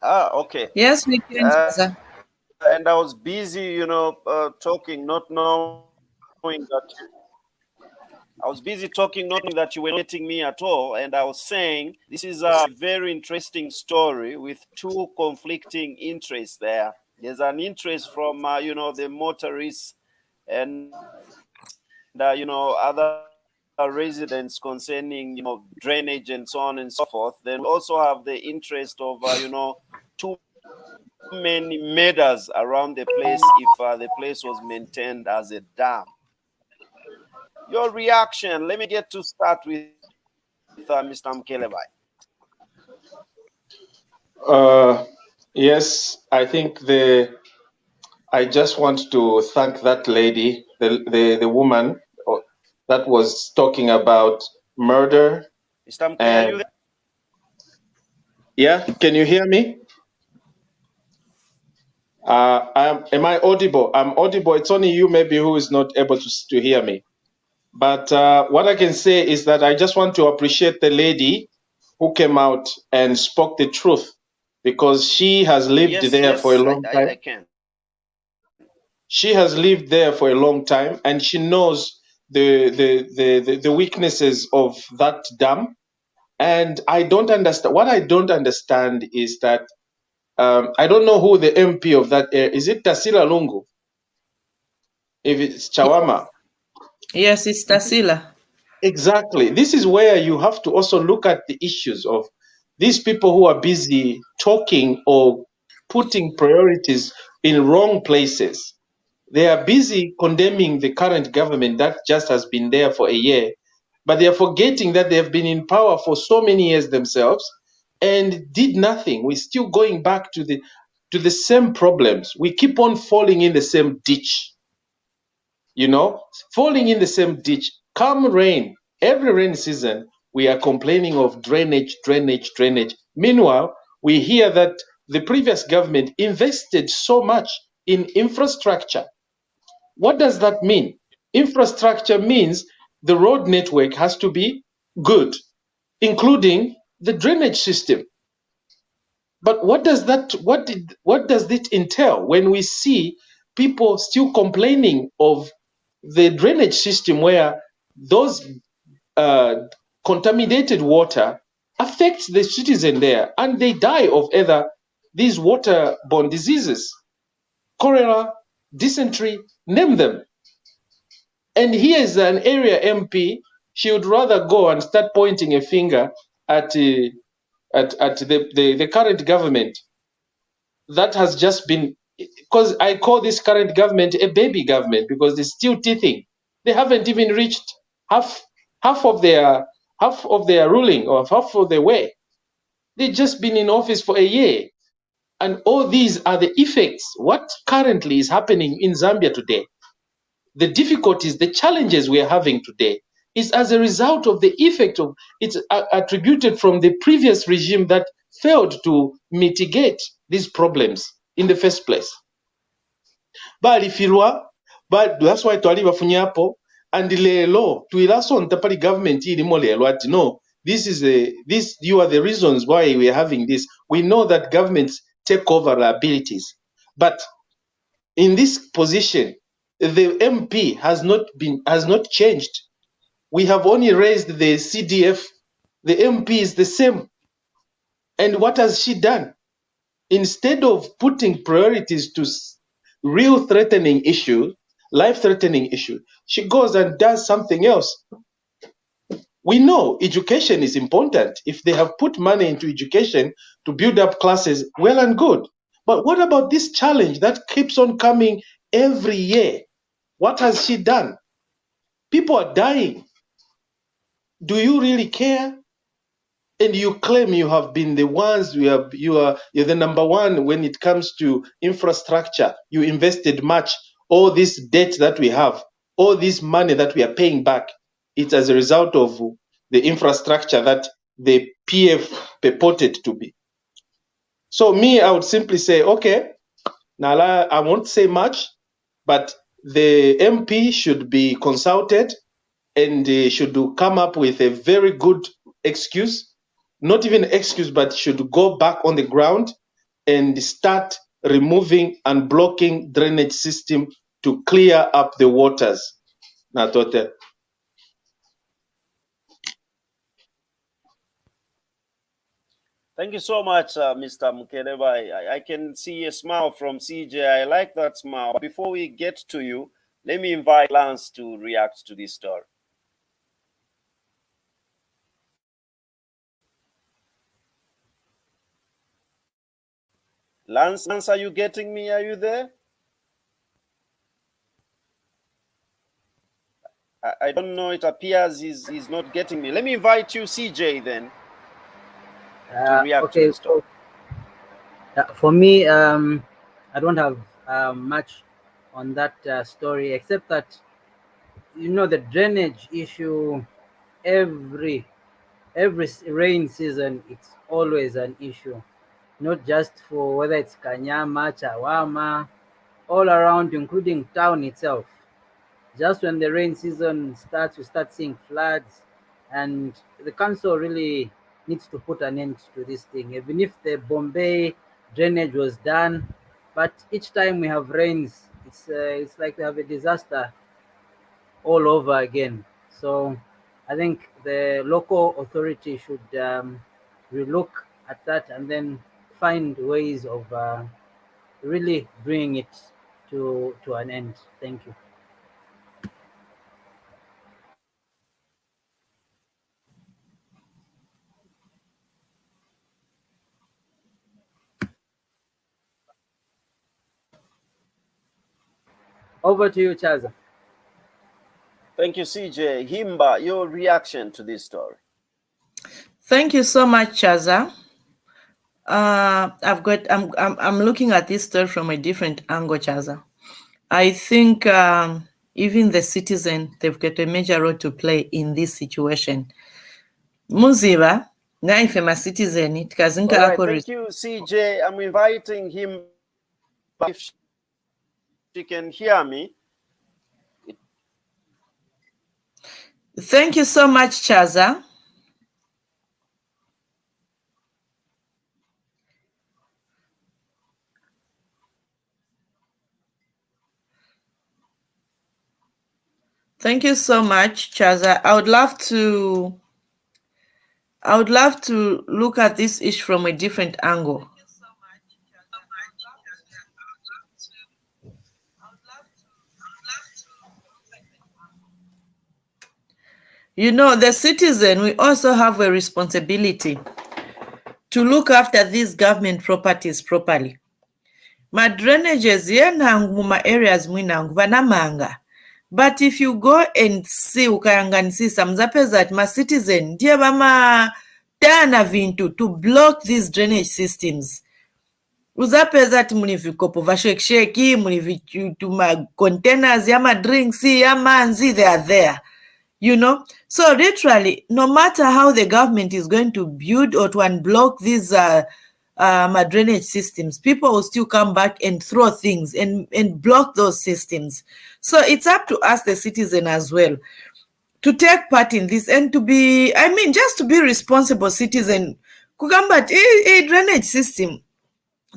Ah, okay. Yes, we can, Chaza. And I was busy, talking, not knowing that you were not getting me at all. And I was saying this is a very interesting story with two conflicting interests there. There's an interest from, the motorists and, other residents concerning, drainage and so on and so forth. Then we also have the interest of, too many murders around the place if the place was maintained as a dam. Your reaction, let me get to start with Mr. Mkelebai. Yes, I think I just want to thank that lady, the woman that was talking about murder. Mr. Mkele, are you there? Yeah, can you hear me? Am I audible? I'm audible. It's only you maybe who is not able to hear me. But what I can say is that I just want to appreciate the lady who came out and spoke the truth, because she has lived there for a long time. I can. She has lived there for a long time, and she knows the weaknesses of that dam. And I don't understand. What I don't understand is that I don't know who the MP of that area is. It Tasila Lungu? If it's Chawama? Yes, it's Tasila. Exactly. This is where you have to also look at the issues of these people who are busy talking or putting priorities in wrong places. They are busy condemning the current government that just has been there for a year, but they are forgetting that they have been in power for so many years themselves and did nothing. We're still going back to the same problems. We keep on falling in the same ditch. Falling in the same ditch. Come rain, every rain season, we are complaining of drainage. Meanwhile, we hear that the previous government invested so much in infrastructure. What does that mean? Infrastructure means the road network has to be good, including the drainage system. But what does it entail when we see people still complaining of the drainage system, where those contaminated water affects the citizen there, and they die of either these waterborne diseases, cholera, dysentery, name them. And here is an area MP. She would rather go and start pointing a finger at the current government that has just been, because I call this current government a baby government, because they're still teething. They haven't even reached half of their ruling, or half of their way. They've just been in office for a year. And all these are the effects. What currently is happening in Zambia today, the difficulties, the challenges we are having today, is as a result of the effect of, it's attributed from the previous regime that failed to mitigate these problems in the first place. Balifirwa, but that's why twali bafunyapo, and lelo tuilaso ntapali government ilimo lelo ati no, this you are the reasons why we are having this. We know that governments take over liabilities, but in this position, the MP has not changed. We have only raised the CDF. The MP is the same. And what has she done? Instead of putting priorities to real threatening issue, life-threatening issue, she goes and does something else. We know education is important. If they have put money into education to build up classes, well and good. But what about this challenge that keeps on coming every year? What has she done? People are dying. Do you really care? And you claim you have been the ones, you're the number one when it comes to infrastructure. You invested much. All this debt that we have, all this money that we are paying back, it's as a result of the infrastructure that the PF purported to be. So me, I would simply say, okay, Nala, I won't say much, but the MP should be consulted and should come up with a very good excuse, not even excuse, but should go back on the ground and start removing and blocking drainage system to clear up the waters. Natote. Thank you so much, Mr. Mukeleba. I can see a smile from CJ. I like that smile. Before we get to you, let me invite Lance to react to this story. Lance, are you getting me? Are you there? I don't know. It appears he's not getting me. Let me invite you, CJ, then, to react to the story. For me, I don't have much on that story, except that, you know, the drainage issue, every rain season, it's always an issue, not just for whether it's Kanyama, Chawama, all around, including town itself. Just when the rain season starts, we start seeing floods, and the council really needs to put an end to this thing. Even if the Bombay drainage was done, but each time we have rains, it's like we have a disaster all over again. So I think the local authority should relook at that and then find ways of really bringing it to an end. Thank you. Over to you, Chaza. Thank you, CJ. Himba, your reaction to this story. Thank you so much, Chaza. I'm looking at this story from a different angle, Chaza. I think even the citizen, they've got a major role to play in this situation. Muziba, na if I'm a citizen, it All right, thank you, CJ. I'm inviting him if she can hear me. Thank you so much, Chaza. Thank you so much, Chaza. I would love to look at this issue from a different angle. You know, the citizen, we also have a responsibility to look after these government properties properly. Ma drainages yenangu ma areas mwinangu vanamanga. But if you go and see ukayanganisisa mzapeza that ma citizen ndiye vama dana vintu to block these drainage systems. Uzapeza ati muni vikopo vasheksheki, muni vitu ma containers yama drinks yamanzi, they are there. You know, so literally, no matter how the government is going to build or to unblock these drainage systems, people will still come back and throw things and block those systems. So it's up to us, the citizen, as well, to take part in this and to be, just to be responsible citizen. Kugamba a drainage system.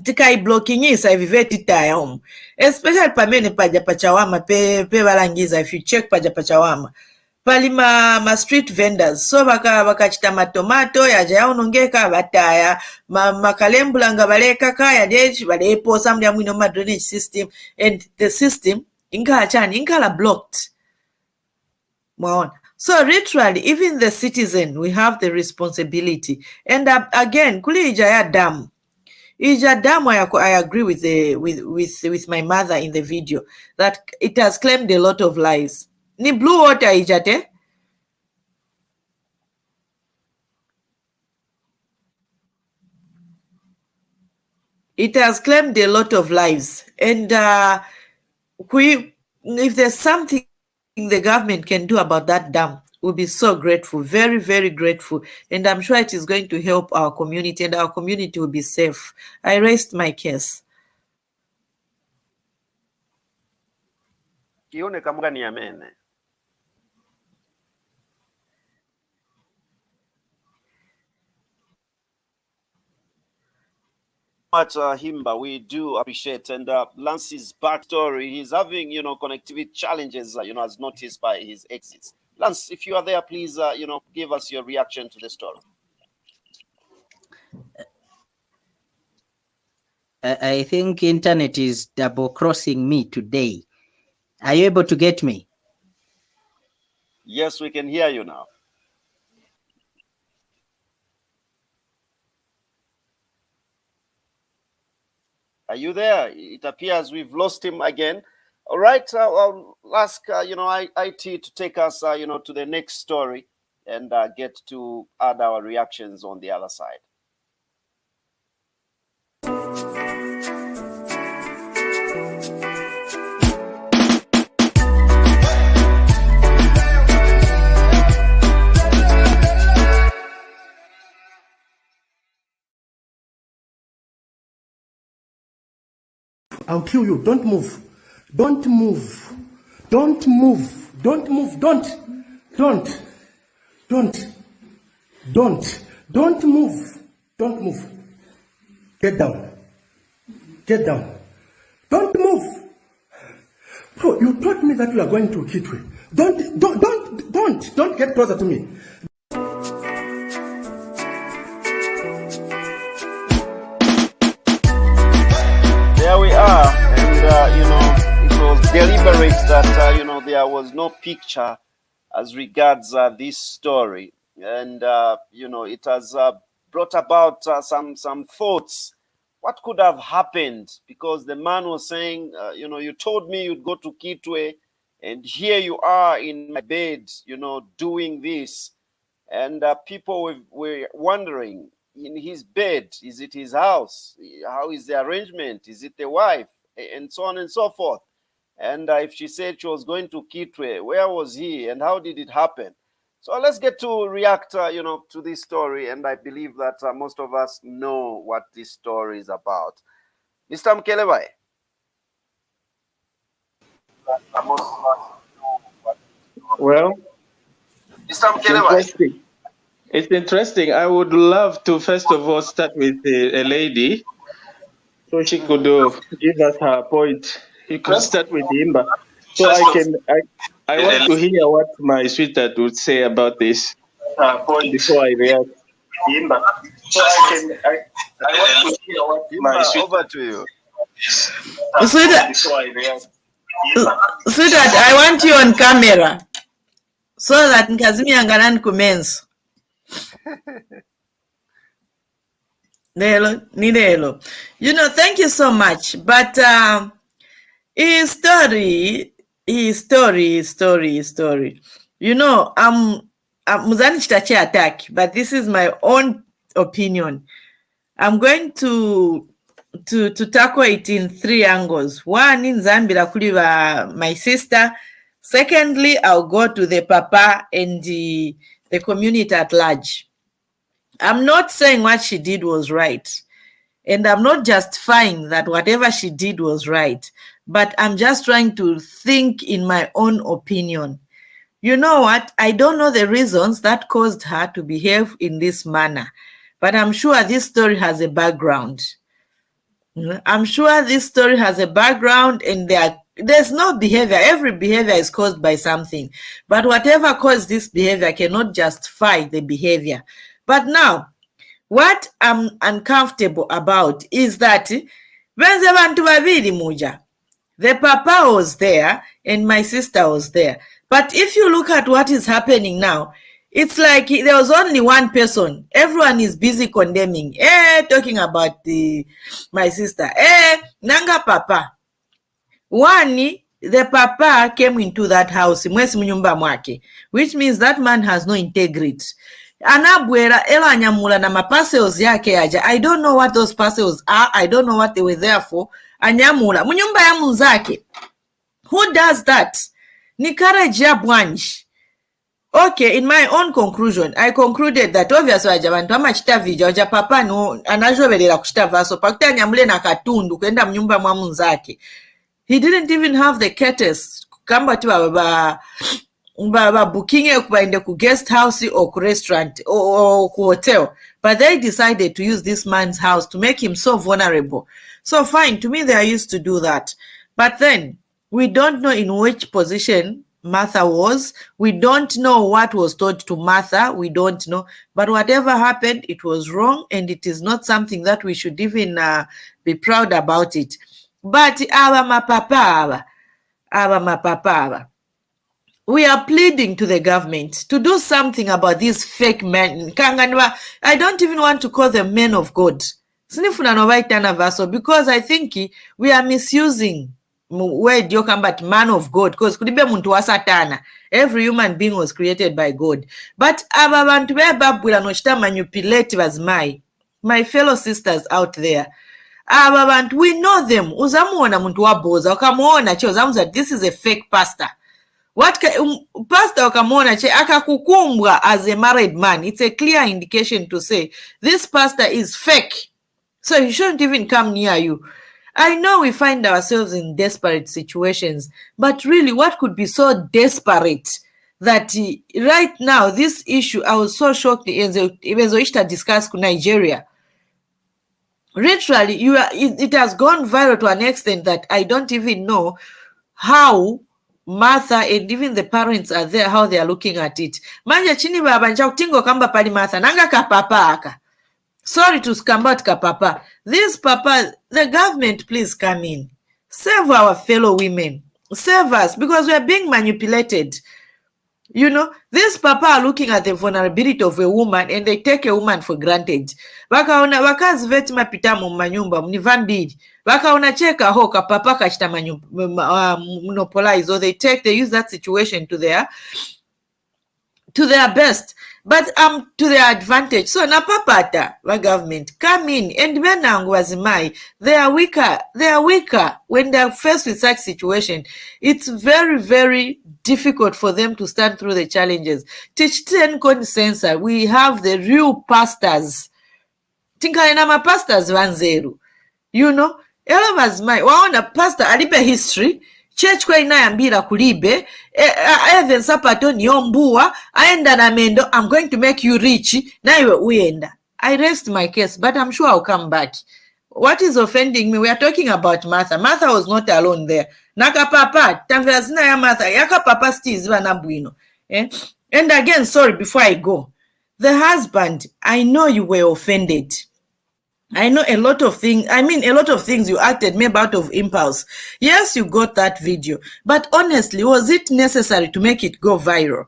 Tikai blocking is I vivetita home, especially pamene paja pachawama pe balangiza. If you check paja pachawama. Pali ma street vendors so bakachita matomato yaja yaonongeka bataya makalembulanga baleka kaya dechi balepo samdia mwino ma drainage system, and the system ingala blocked. So literally, even the citizen, we have the responsibility. And again, kuli ijaya dam. Ija dam, I agree with my mother in the video that it has claimed a lot of lives. Ni blue water ijate. It has claimed a lot of lives. And if there's something the government can do about that dam, we'll be so grateful, very, very grateful. And I'm sure it is going to help our community, and our community will be safe. I rest my case. Kione kamga ni amene. much, Himba. We do appreciate. And Lance's backstory, he's having, connectivity challenges, as noticed by his exits. Lance, if you are there, please, give us your reaction to the story. I think internet is double crossing me today. Are you able to get me? Yes, we can hear you now. Are you there? It appears we've lost him again. All right, I'll ask, IT to take us, to the next story and get to add our reactions on the other side. I'll kill you. Don't move. Don't move. Don't move. Don't move. Don't move. Don't move. Get down. Get down. Don't move. Bro, you told me that you are going to Kitwe. Don't get closer to me. There we are, and it was deliberate that there was no picture as regards this story, and it has brought about some thoughts. What could have happened? Because the man was saying, you told me you'd go to Kitwe, and here you are in my bed, doing this, and people were wondering. In his bed, is it his house? How is the arrangement? Is it the wife? And so on and so forth. And if she said she was going to Kitwe, where was he and how did it happen? So let's get to react, to this story. And I believe that most of us know what this story is about. Mr. Mkelebai. Well, Mr. Mkelebai. It's interesting. I would love to first of all start with a lady, so she could give us her point. You could start with Himba, so I want to hear what my sweetheart would say about this before I react. Himba, so I want to hear what my sweetheart. Over to you. Sweetheart, I want you on camera so that Nkazimi angalan kumenso. Nidelo. Thank you so much. But his story. I'm Muzani Chitachi attack, but this is my own opinion. I'm going to tackle it in 3 angles. One, in Zambia, Kuliva, my sister. Secondly, I'll go to the papa and the community at large. I'm not saying what she did was right. And I'm not justifying that whatever she did was right. But I'm just trying to think in my own opinion. You know what? I don't know the reasons that caused her to behave in this manner. But I'm sure this story has a background. I'm sure this story has a background and there's no behavior. Every behavior is caused by something. But whatever caused this behavior cannot justify the behavior. But now, what I'm uncomfortable about is that the papa was there and my sister was there. But if you look at what is happening now, it's like there was only one person. Everyone is busy condemning. Talking about my sister. Nanga papa. The papa came into that house, which means that man has no integrity. Anabwera ela nyamula na mapasels yake aja. I don't know what those parcels are. I don't know what they were there for. Anyamula. Munyumba ya muzake. Who does that? Nikara jabwanji. Okay, in my own conclusion, I concluded that obviously ajabantu amachita vija oja papa no anajoberera kuchita vaso pakita nyamule na katundu kwenda mnyumba mwa muzake. He didn't even have the courtesy kamba tu booking a ku guest house or ku restaurant or ku hotel, but they decided to use this man's house to make him so vulnerable. So fine, to me they are used to do that, but then we don't know in which position Martha was. We don't know what was told to Martha. We don't know. But whatever happened, it was wrong, and it is not something that we should even be proud about it. But we are pleading to the government to do something about these fake men. I don't even want to call them men of God. Because I think we are misusing word yokambat man of God, because kulibe muntu wa satana. Every human being was created by God. But aba bantu bebabwira nochita manipulate my fellow sisters out there. Aba bantu, we know them. Uzamuona muntu waboza, ukamuona che uzamuza this is a fake pastor. What pastor ukamuona che akakukumbwa as a married man, it's a clear indication to say this pastor is fake. So he shouldn't even come near you. I know we find ourselves in desperate situations, but really, what could be so desperate that right now, this issue, I was so shocked, even though it discussed Nigeria. Literally, it has gone viral to an extent that I don't even know how Martha and even the parents are there, how they are looking at it. Manja chini baba nja kutingo kamba pali Martha, nanga kapapa aka. Sorry to scambat papa. This papa, the government, please come in. Save our fellow women. Save us, because we are being manipulated. You know, these papa are looking at the vulnerability of a woman and they take a woman for granted. Wakaona wakazi veti mapita mu manyumba mnivambidi. Wakaona cheka hoka papa kachita monopolize, or they use that situation to their best, but to their advantage. So na papata wa government come in, and benangu wazimai, they are weaker when they are faced with such situation. It's very, very difficult for them to stand through the challenges. Teach 10 consensus, we have the real pastors. Tinkaena ma pastors wanzeru. You know, ela wazimai waona pastor alipe history church kwa inayambira kulibe even sapato niombua aenda na mendo, I'm going to make you rich, na iwe uenda. I rest my case, but I'm sure I'll come back. What is offending me? We are talking about Martha. Martha was not alone there. Naka papa tamvazina ya Martha yaka papa still na bwino. And again, sorry, before I go, the husband, I know you were offended. I know a lot of things you acted maybe out of impulse. Yes, you got that video. But honestly, was it necessary to make it go viral?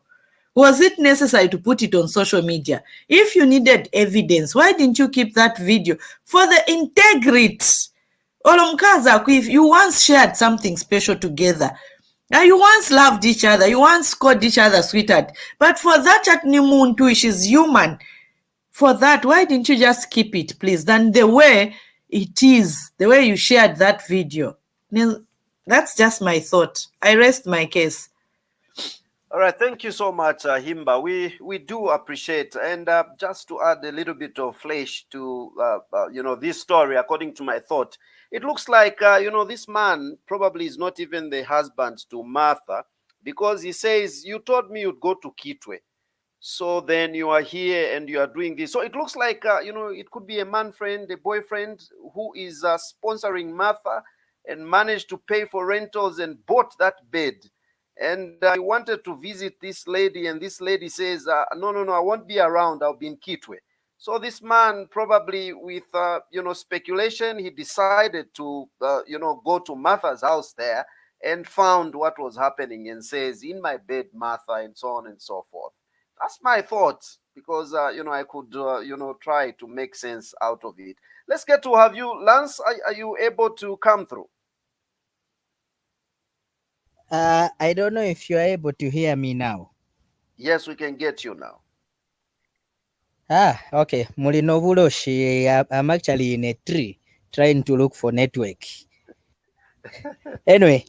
Was it necessary to put it on social media? If you needed evidence, why didn't you keep that video for the integrity? Olomkaza, if you once shared something special together, and you once loved each other, you once called each other sweetheart, but for that at Nimuntu, she's human. For that, why didn't you just keep it, please? Than the way it is, the way you shared that video. That's just my thought. I rest my case. All right, thank you so much, Himba. We do appreciate, and just to add a little bit of flesh to this story, according to my thought, it looks like this man probably is not even the husband to Martha, because he says, "You told me you'd go to Kitwe. So then you are here and you are doing this." So it looks like, it could be a man friend, a boyfriend who is sponsoring Martha and managed to pay for rentals and bought that bed. And he wanted to visit this lady, and this lady says, no, I won't be around. I'll be in Kitwe. So this man, probably with, speculation, he decided to, go to Martha's house there and found what was happening and says, "In my bed, Martha," and so on and so forth. That's my thoughts, because, I could, try to make sense out of it. Let's get to have you. Lance, are you able to come through? I don't know if you're able to hear me now. Yes, we can get you now. Okay. Mulino buloshi, I'm actually in a tree trying to look for network. Anyway,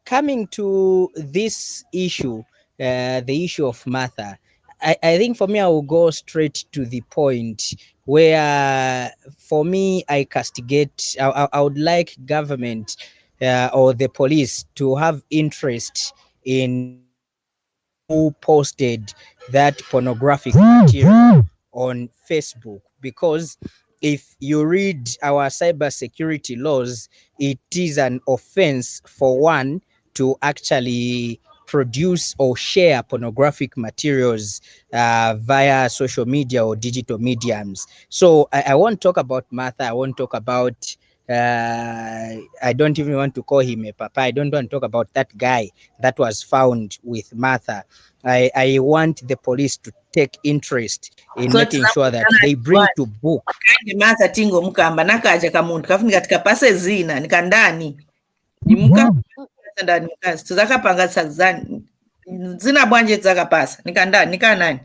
coming to this issue, the issue of Martha, I think for me, I will go straight to the point where, for me, I castigate. I would like government or the police to have interest in who posted that pornographic material on Facebook, because if you read our cybersecurity laws, it is an offense for one to actually produce or share pornographic materials via social media or digital mediums. So I won't talk about Martha. I won't talk about I don't even want to call him a papa. I don't want to talk about that guy that was found with Martha. I want the police to take interest in So making sure that they bring to book. kandi Martha tingo mukamba nakaja kamuntu kafunika tikapase zina nikandani nimukamba ndani mukazi tuzakapanga sazani zina bwanje zakapasa nikandani nikanani.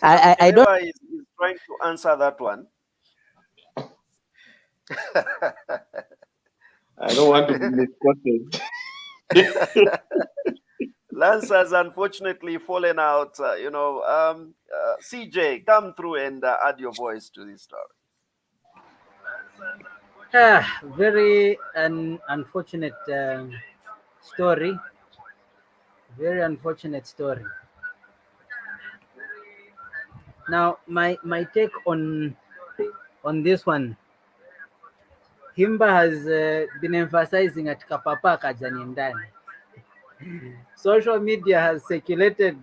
I don't. Is trying to answer that one. I don't want to be misquoted. Lance has unfortunately fallen out. CJ, come through and add your voice to this story. Very unfortunate story. Very unfortunate story. Now, my take on this one, Himba has been emphasizing at kapapa kajani ndani. Social media has circulated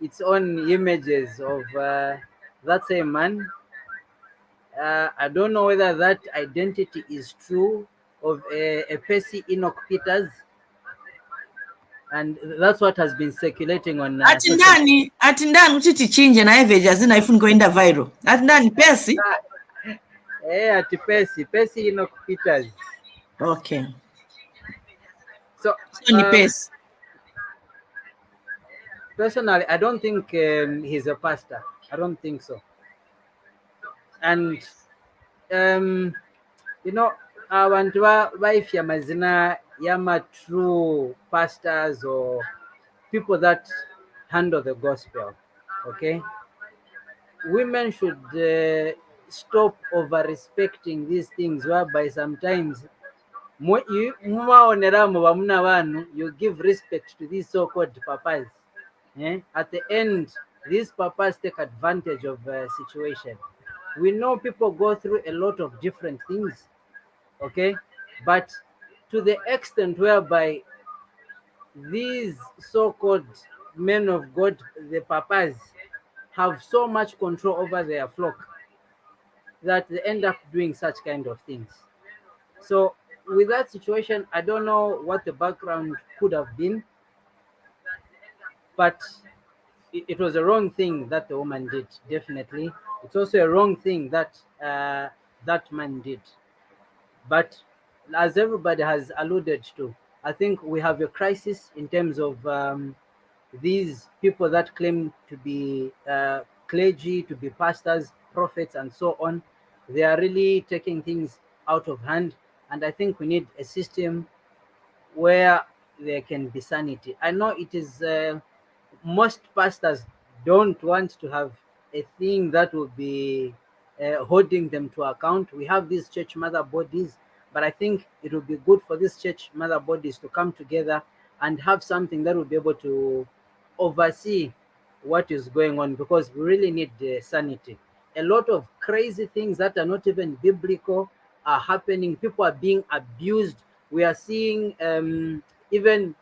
its own images of that same man. I don't know whether that identity is true of a Percy Enoch Peters, and that's what has been circulating on. Ati ndani uchiti chinje na eveja zina ifuni kwenda viral. Ati ndani Percy? Ati Percy Enoch Peters. Okay. So ni Percy. Personally, I don't think he's a pastor. I don't think so. And abantu baifya mazina yama true pastors or people that handle the gospel. Okay, women should stop over respecting these things, whereby sometimes you give respect to these so-called papas. At the end, these papas take advantage of the situation. We know people go through a lot of different things, okay? But to the extent whereby these so-called men of God, the papas, have so much control over their flock that they end up doing such kind of things. So with that situation, I don't know what the background could have been, but it was a wrong thing that the woman did, definitely. It's also a wrong thing that that man did. But as everybody has alluded to, I think we have a crisis in terms of these people that claim to be clergy, to be pastors, prophets, and so on. They are really taking things out of hand. And I think we need a system where there can be sanity. I know it is... most pastors don't want to have a thing that will be holding them to account. We have these church mother bodies, but I think it would be good for these church mother bodies to come together and have something that will be able to oversee what is going on, because we really need sanity. A lot of crazy things that are not even biblical are happening. People are being abused. We are seeing even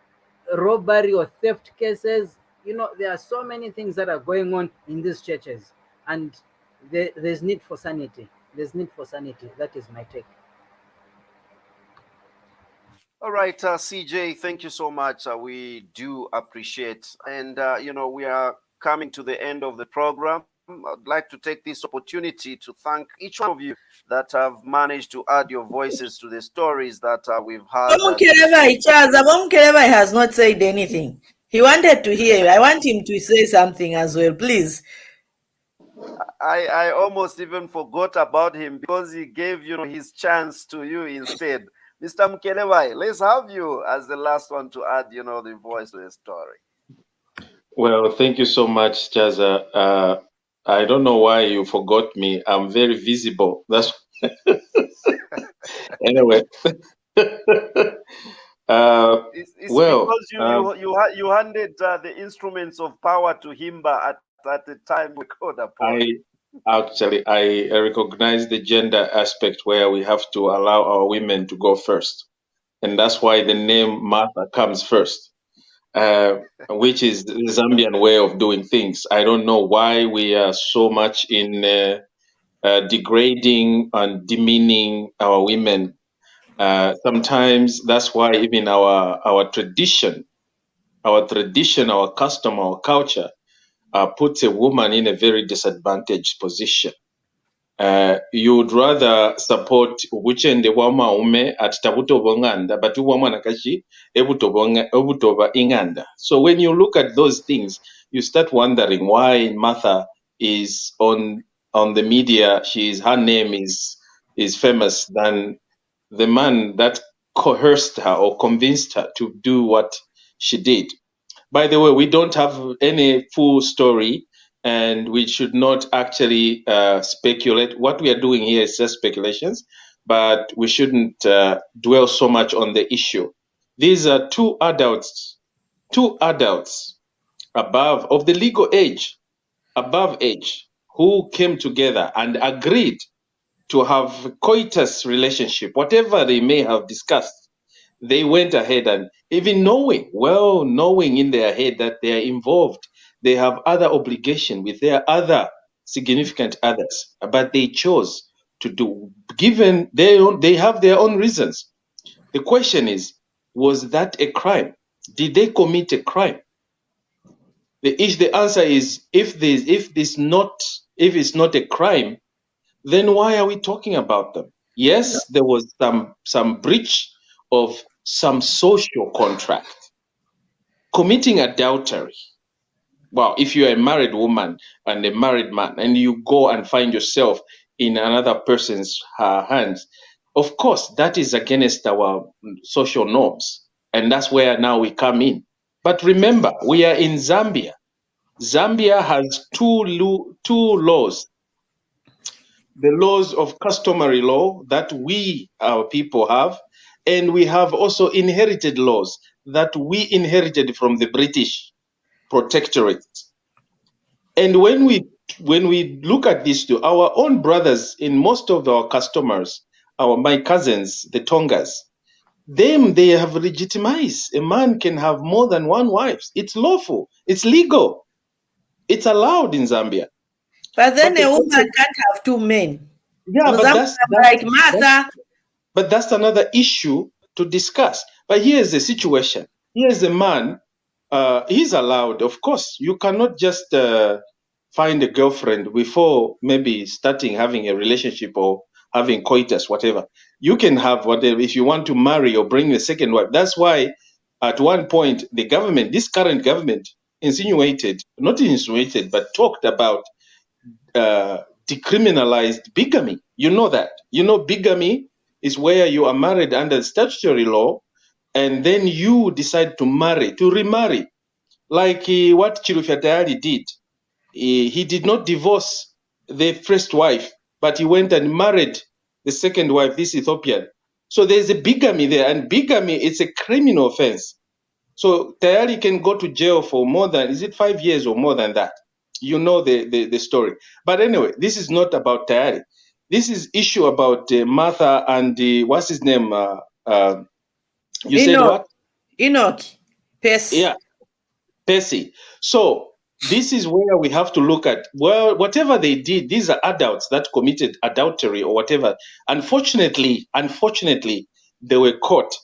robbery or theft cases. There are so many things that are going on in these churches, and there's need for sanity. There's need for sanity. That is my take. All right, CJ, thank you so much. We do appreciate, and we are coming to the end of the program. I'd like to take this opportunity to thank each one of you that have managed to add your voices to the stories that we've had. Bomukeleva has not said anything. He wanted to hear you. I want him to say something as well, please. I almost even forgot about him because he gave his chance to you instead. Mr. Mukelevai, let's have you as the last one to add the voice to the story. Well, thank you so much, Chaza. I don't know why you forgot me. I'm very visible. That's anyway. It's Well, because you handed the instruments of power to Himba at the time we called upon. I recognize the gender aspect where we have to allow our women to go first, and that's why the name Martha comes first, which is the Zambian way of doing things. I don't know why we are so much in degrading and demeaning our women. Sometimes that's why even our tradition, our custom, our culture puts a woman in a very disadvantaged position. You would rather support ubuchende bwa maume ati tabutoba nganda but ubwamwana kachi ebutoba inganda. So when you look at those things, you start wondering why Martha is on the media. Her name is famous than the man that coerced her or convinced her to do what she did. By the way, we don't have any full story, and we should not actually speculate. What we are doing here is just speculations, but we shouldn't dwell so much on the issue. These are two adults of the legal age, above age, who came together and agreed to have coitus relationship, whatever they may have discussed. They went ahead and even knowing in their head that they are involved, they have other obligation with their other significant others, but they chose to do, given they have their own reasons. The question is, was that a crime? Did they commit a crime? The answer is, if it's not a crime, then why are we talking about them? Yes, there was some breach of some social contract. Committing adultery. Well, if you're a married woman and a married man and you go and find yourself in another person's hands, of course, that is against our social norms. And that's where now we come in. But remember, we are in Zambia. Zambia has two laws. The laws of customary law that we, our people, have, and we have also inherited laws that we inherited from the British protectorate. And when we look at these two, our own brothers in most of our customers, my cousins, the Tongas, they have legitimized a man can have more than one wife. It's lawful, it's legal, it's allowed in Zambia. But then a woman can't have two men. Yeah, but that's another issue to discuss. But here's the situation. Here's a man. He's allowed. Of course, you cannot just find a girlfriend before maybe starting having a relationship or having coitus, whatever. You can have whatever if you want to marry or bring a second wife. That's why at one point the government, this current government, but talked about decriminalized bigamy. You know that. You know, bigamy is where you are married under statutory law and then you decide to remarry. Like what Chirufya Tayari did. He did not divorce the first wife, but he went and married the second wife, this Ethiopian. So there's a bigamy there, and bigamy is a criminal offense. So Tayari can go to jail for more than, 5 years or more than that? You know the story. But anyway, this is not about Tayari. This is issue about Martha and what's his name? You said what? Enoch. Percy. Yeah, Percy. So this is where we have to look at, well, whatever they did, these are adults that committed adultery or whatever. Unfortunately, they were caught.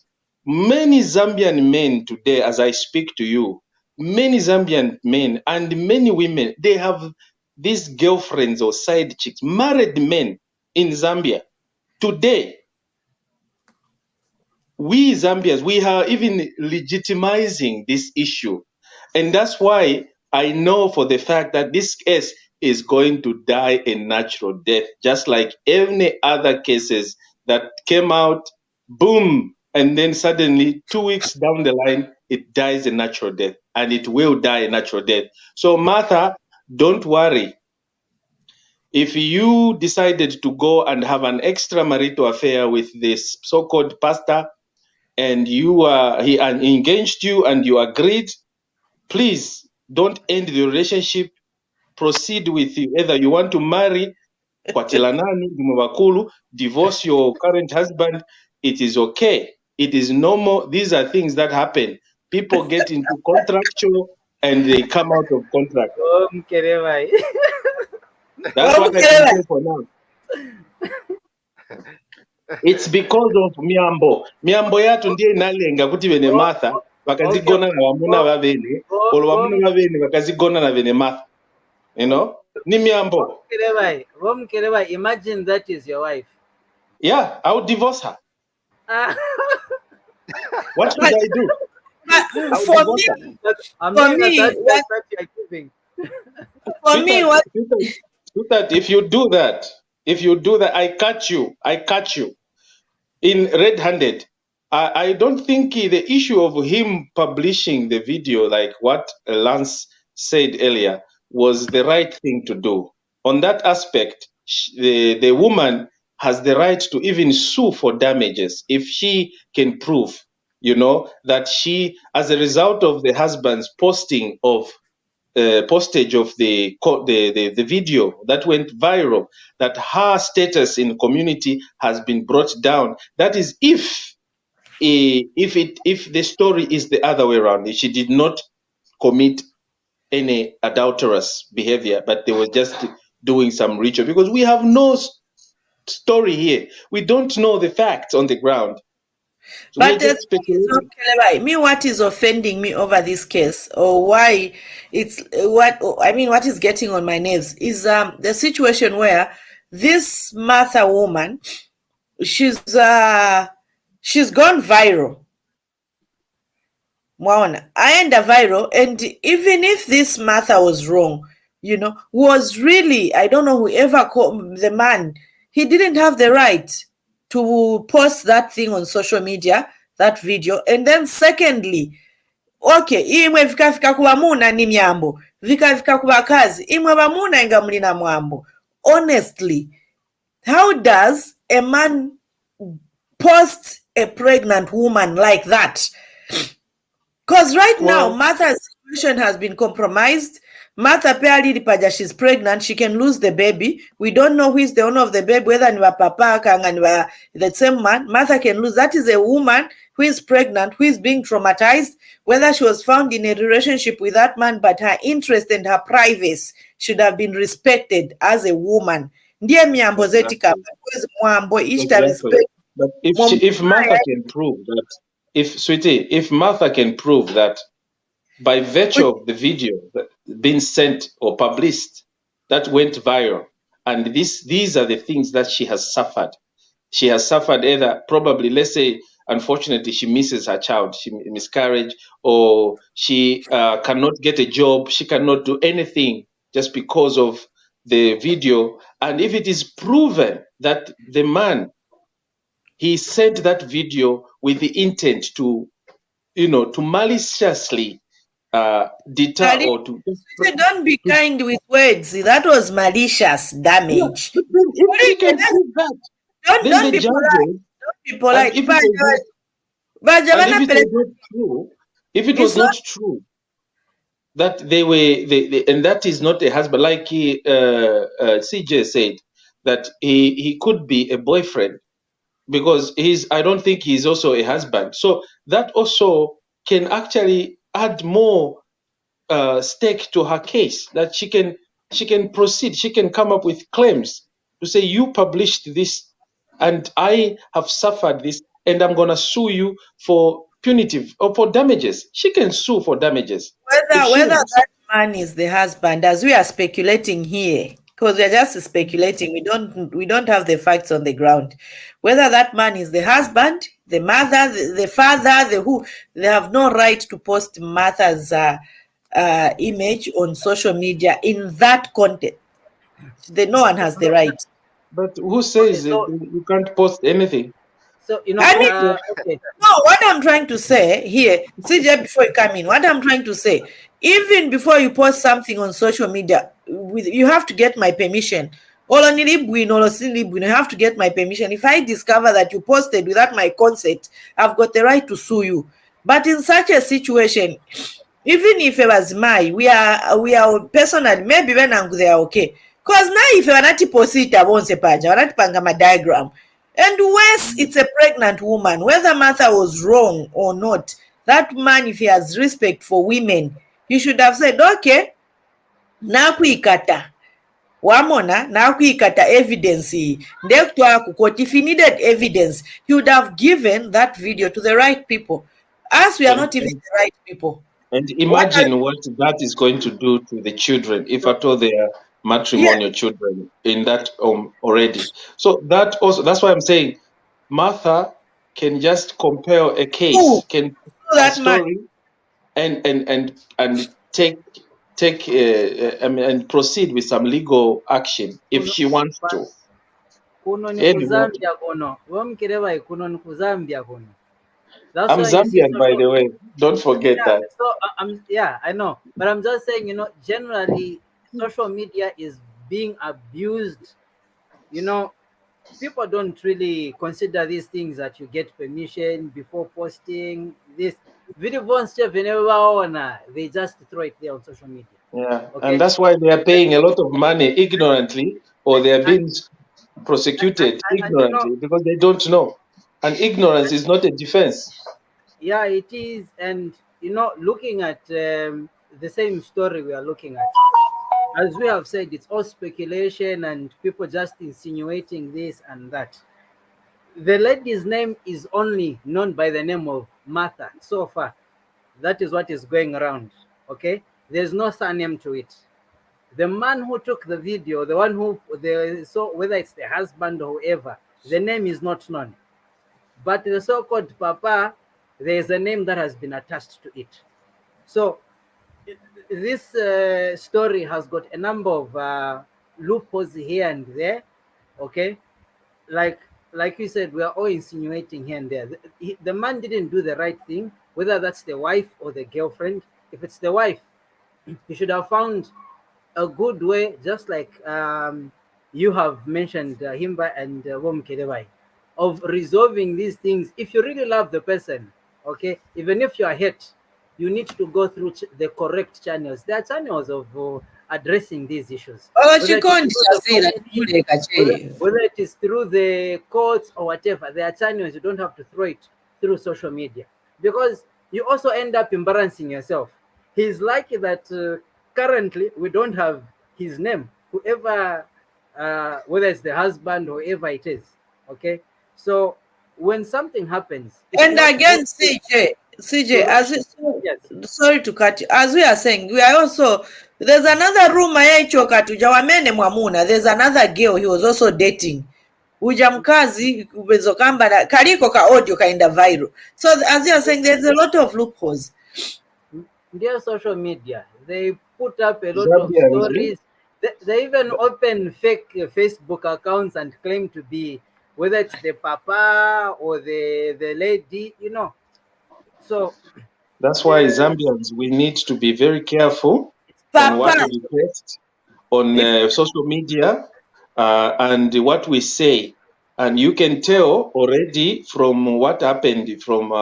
Many Zambian men today, as I speak to you, many Zambian men and many women, they have these girlfriends or side chicks, married men in Zambia. Today, we Zambians, we are even legitimizing this issue. And that's why I know for the fact that this case is going to die a natural death, just like any other cases that came out, boom, and then suddenly 2 weeks down the line, it dies a natural death, and it will die a natural death. So Martha, don't worry. If you decided to go and have an extramarital affair with this so-called pastor, and he engaged you and you agreed, please don't end the relationship. Proceed with you. Either you want to marry, kwatilanani, bakulu, divorce your current husband. It is okay. It is normal. These are things that happen. People get into contractual and they come out of contract. That's what I can say for now. It's because of miambo yatu ndiye inalenga kuti vene Martha vakazigona na vamuna vavene olo vamuna vavene vakazigona na vene Martha, you know, ni miambo. Imagine that is your wife. Yeah, I would divorce her. What should I do? For me, what? That if you do that, I catch you in red-handed. I don't think the issue of him publishing the video, like what Lance said earlier, was the right thing to do. On that aspect, the woman has the right to even sue for damages if she can prove, you know, that she, as a result of the husband's posting of postage of the video that went viral, that her status in community has been brought down. That is if the story is the other way around, if she did not commit any adulterous behavior, but they were just doing some ritual, because we have no story here. We don't know the facts on the ground. So but me, what is offending me over this case, or why what is getting on my nerves is the situation where this Martha woman, she's gone viral. I end viral, and even if this Martha was wrong, you know, was really, I don't know, whoever called the man, he didn't have the right to post that thing on social media, that video. And then secondly, okay, imwe vikafika kuba muna ni myambo, vikafika kuba kazi, imwe ba muna inga mlina mwambo. Honestly, how does a man post a pregnant woman like that? Because right now, Martha's situation has been compromised. Martha Peali Lipaja, she's pregnant. She can lose the baby. We don't know who is the owner of the baby, whether ni papa and the same man. Martha can lose. That is a woman who is pregnant, who is being traumatized, whether she was found in a relationship with that man, but her interest and her privacy should have been respected as a woman. Ndiye miambo zetika, mwambo ishta respect. But if Martha can prove that, if Martha can prove that by virtue of the video that being sent or published that went viral, and these are the things that she has suffered. She has suffered either, probably, let's say, unfortunately, she misses her child, she miscarriage, or she cannot get a job, she cannot do anything just because of the video. And if it is proven that the man, he sent that video with the intent to, you know, to maliciously deter or to... Don't be kind with words. That was malicious damage. Yeah, if she can prove that, don't be polite. Don't be polite. If it was not true that they were, and that is not a husband, like CJ said, that he could be a boyfriend, because I don't think he's also a husband. So that also can actually add more stake to her case, that she can proceed, she can come up with claims to say, you published this and I have suffered this and I'm gonna sue you for punitive or for damages. She can sue for damages. Whether that man is the husband, as we are speculating here, because we are just speculating, we don't have the facts on the ground. Whether that man is the husband, the mother, the father, the who, they have no right to post Martha's image on social media in that context. No one has the right. But who says you can't post anything? So, you know, okay. No, what I'm trying to say here, CJ, before you come in, what I'm trying to say, even before you post something on social media, you have to get my permission, You have to get my permission. If I discover that you posted without my consent, I've got the right to sue you. But in such a situation, even if it was we are personal, maybe when they are okay. Because now if you are not posita won't panga diagram. And worse, it's a pregnant woman. Whether Martha was wrong or not, that man, if he has respect for women, he should have said, okay, nakuikata wamona nakuikata evidence if he needed evidence, he would have given that video to the right people. As we are not even the right people. And imagine what that is going to do to the children if at all they are matrimonial children in that already. So that's why I'm saying Martha can just compare a case, can a story, and take and proceed with some legal action if she wants to. Kuno ni Anyway. kuzambia kono. Wamkireva kuno ni kuzambia kono. That's I'm why you see Zambian, by the way. Don't forget that. So I know, but I'm just saying, generally, social media is being abused. People don't really consider these things that you get permission before posting this video. They just throw it there on social media. Yeah, okay? And that's why they are paying a lot of money ignorantly, or they are being prosecuted ignorantly because they don't know. And ignorance is not a defense. Yeah, it is. And looking at the same story we are looking at, as we have said, it's all speculation and people just insinuating this and that. The lady's name is only known by the name of Martha so far. That is what is going around. Okay, there's no surname to it. The man who took the video, the one who so whether it's the husband or whoever, the name is not known. But the so-called papa, there is a name that has been attached to it. So this story has got a number of loopholes here and there. Okay, like you said, we are all insinuating here and there. The man didn't do the right thing, whether that's the wife or the girlfriend. If it's the wife, he should have found a good way, just like you have mentioned, Himba and Womkedewai, of resolving these things. If you really love the person, okay, even if you are hurt, you need to go through the correct channels. There are channels of addressing these issues. Whether it is through the courts or whatever, there are channels. You don't have to throw it through social media, because you also end up embarrassing yourself. He's lucky that currently we don't have his name, whoever, whether it's the husband or whoever it is. Okay, so when something happens, and again, CJ, sorry to cut you. As we are saying, we are also, there's another rumor. There's another girl he was also dating. Ujamkazi ubezokamba kaliko ka audio kaenda viral. So as you are saying, there's a lot of loopholes. Their social media, they put up a lot of stories. They even open fake Facebook accounts and claim to be, whether it's the papa or the lady, So that's why Zambians, we need to be very careful on what we post on social media and what we say. And you can tell already from what happened from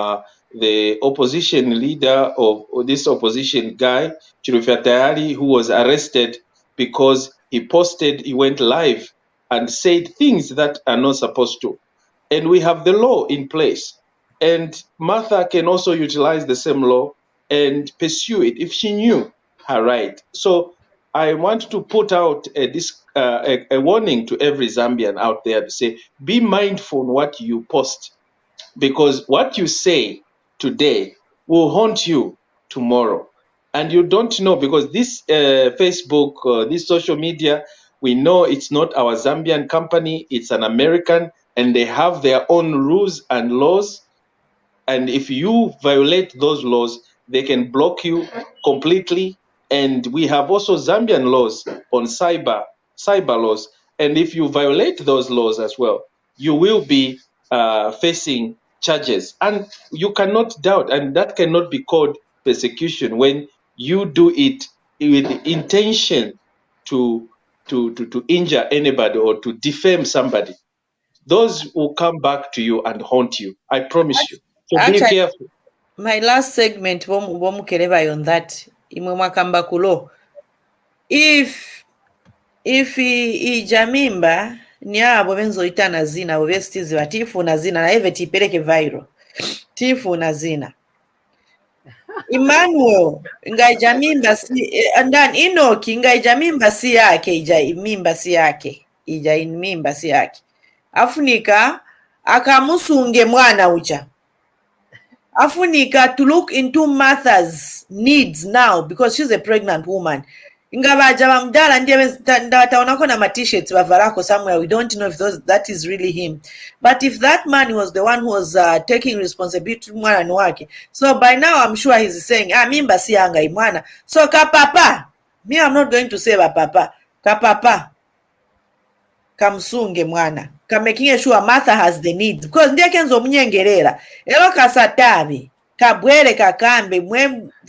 the opposition leader of this opposition guy, Chirufya Tayari, who was arrested because he went live and said things that are not supposed to. And we have the law in place. And Martha can also utilize the same law and pursue it if she knew her right. So I want to put out a warning to every Zambian out there to say, be mindful on what you post, because what you say today will haunt you tomorrow. And you don't know, because this Facebook, this social media, we know it's not our Zambian company, it's an American, and they have their own rules and laws. And if you violate those laws, they can block you completely. And we have also Zambian laws on cyber laws. And if you violate those laws as well, you will be facing charges. And you cannot doubt, and that cannot be called persecution when you do it with the intention to to injure anybody or to defame somebody, those will come back to you and haunt you. I promise you. So be Actually, careful. my last segment bomukeleba on that imwe mwakamba kulo if ijamimba ni abo benzoitana zina abo bestizi batifuna zina na eve tipeleke viral tifuna zina Emmanuel ngaijamimba si ndani Inoki ngaijamimba si yake ija mimba si yake afunika akamusunge mwana uja afunika to look into Martha's needs now because she's a pregnant woman. Ingabaja bamdala ndiye ndataonako na t-shirts bavarako somewhere. We don't know if that is really him. But if that man was the one who was taking responsibility mwana wake. So by now I'm sure he's saying, mimba si yanga imwana. So kapapa. Me, I'm not going to say papa. Kapapa. Kamsunge mwana. Making sure Martha has the needs. Because ndiye kenzo mnyengerera. Elo kasatabi. Kabwere kakambe.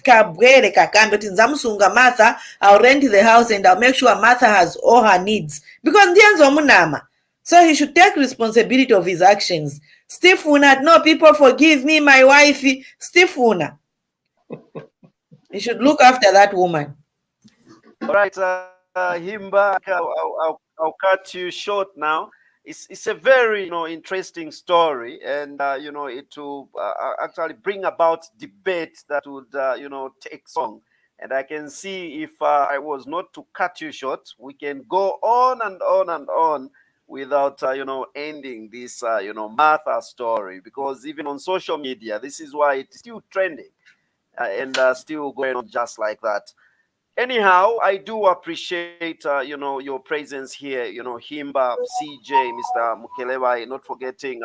Kabwere kakambe. Tinzamusunga Martha. I'll rent the house and I'll make sure Martha has all her needs. Because ndiye nzo munama. So he should take responsibility of his actions. Stifuna. No, people forgive me, my wife. Stifuna. He should look after that woman. All right, Himba, I'll cut you short now. It's a very interesting story, and it will actually bring about debate that would take song. And I can see if I was not to cut you short, we can go on and on and on without ending this Martha story, because even on social media, this is why it's still trending and still going on just like that. Anyhow, I do appreciate your presence here, Himba, CJ, Mr. Mukelewa, not forgetting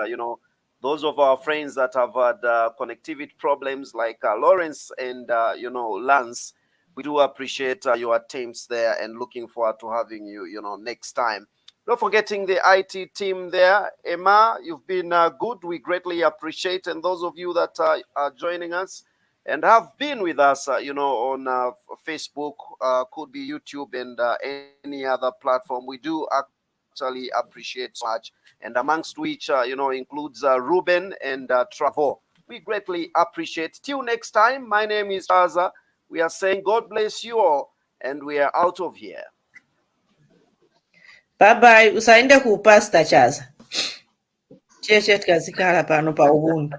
those of our friends that have had connectivity problems like Lawrence and Lance. We do appreciate your attempts there and looking forward to having you next time. Not forgetting the IT team there. Emma, you've been good. We greatly appreciate, and those of you that are joining us and have been with us, on Facebook, could be YouTube, and any other platform. We do actually appreciate so much, and amongst which, includes Ruben and Travo. We greatly appreciate. Till next time, my name is Aza. We are saying God bless you all, and we are out of here. Bye-bye. Usaende kupasta Chaza. Cheche tukazikala pano pa ubuntu.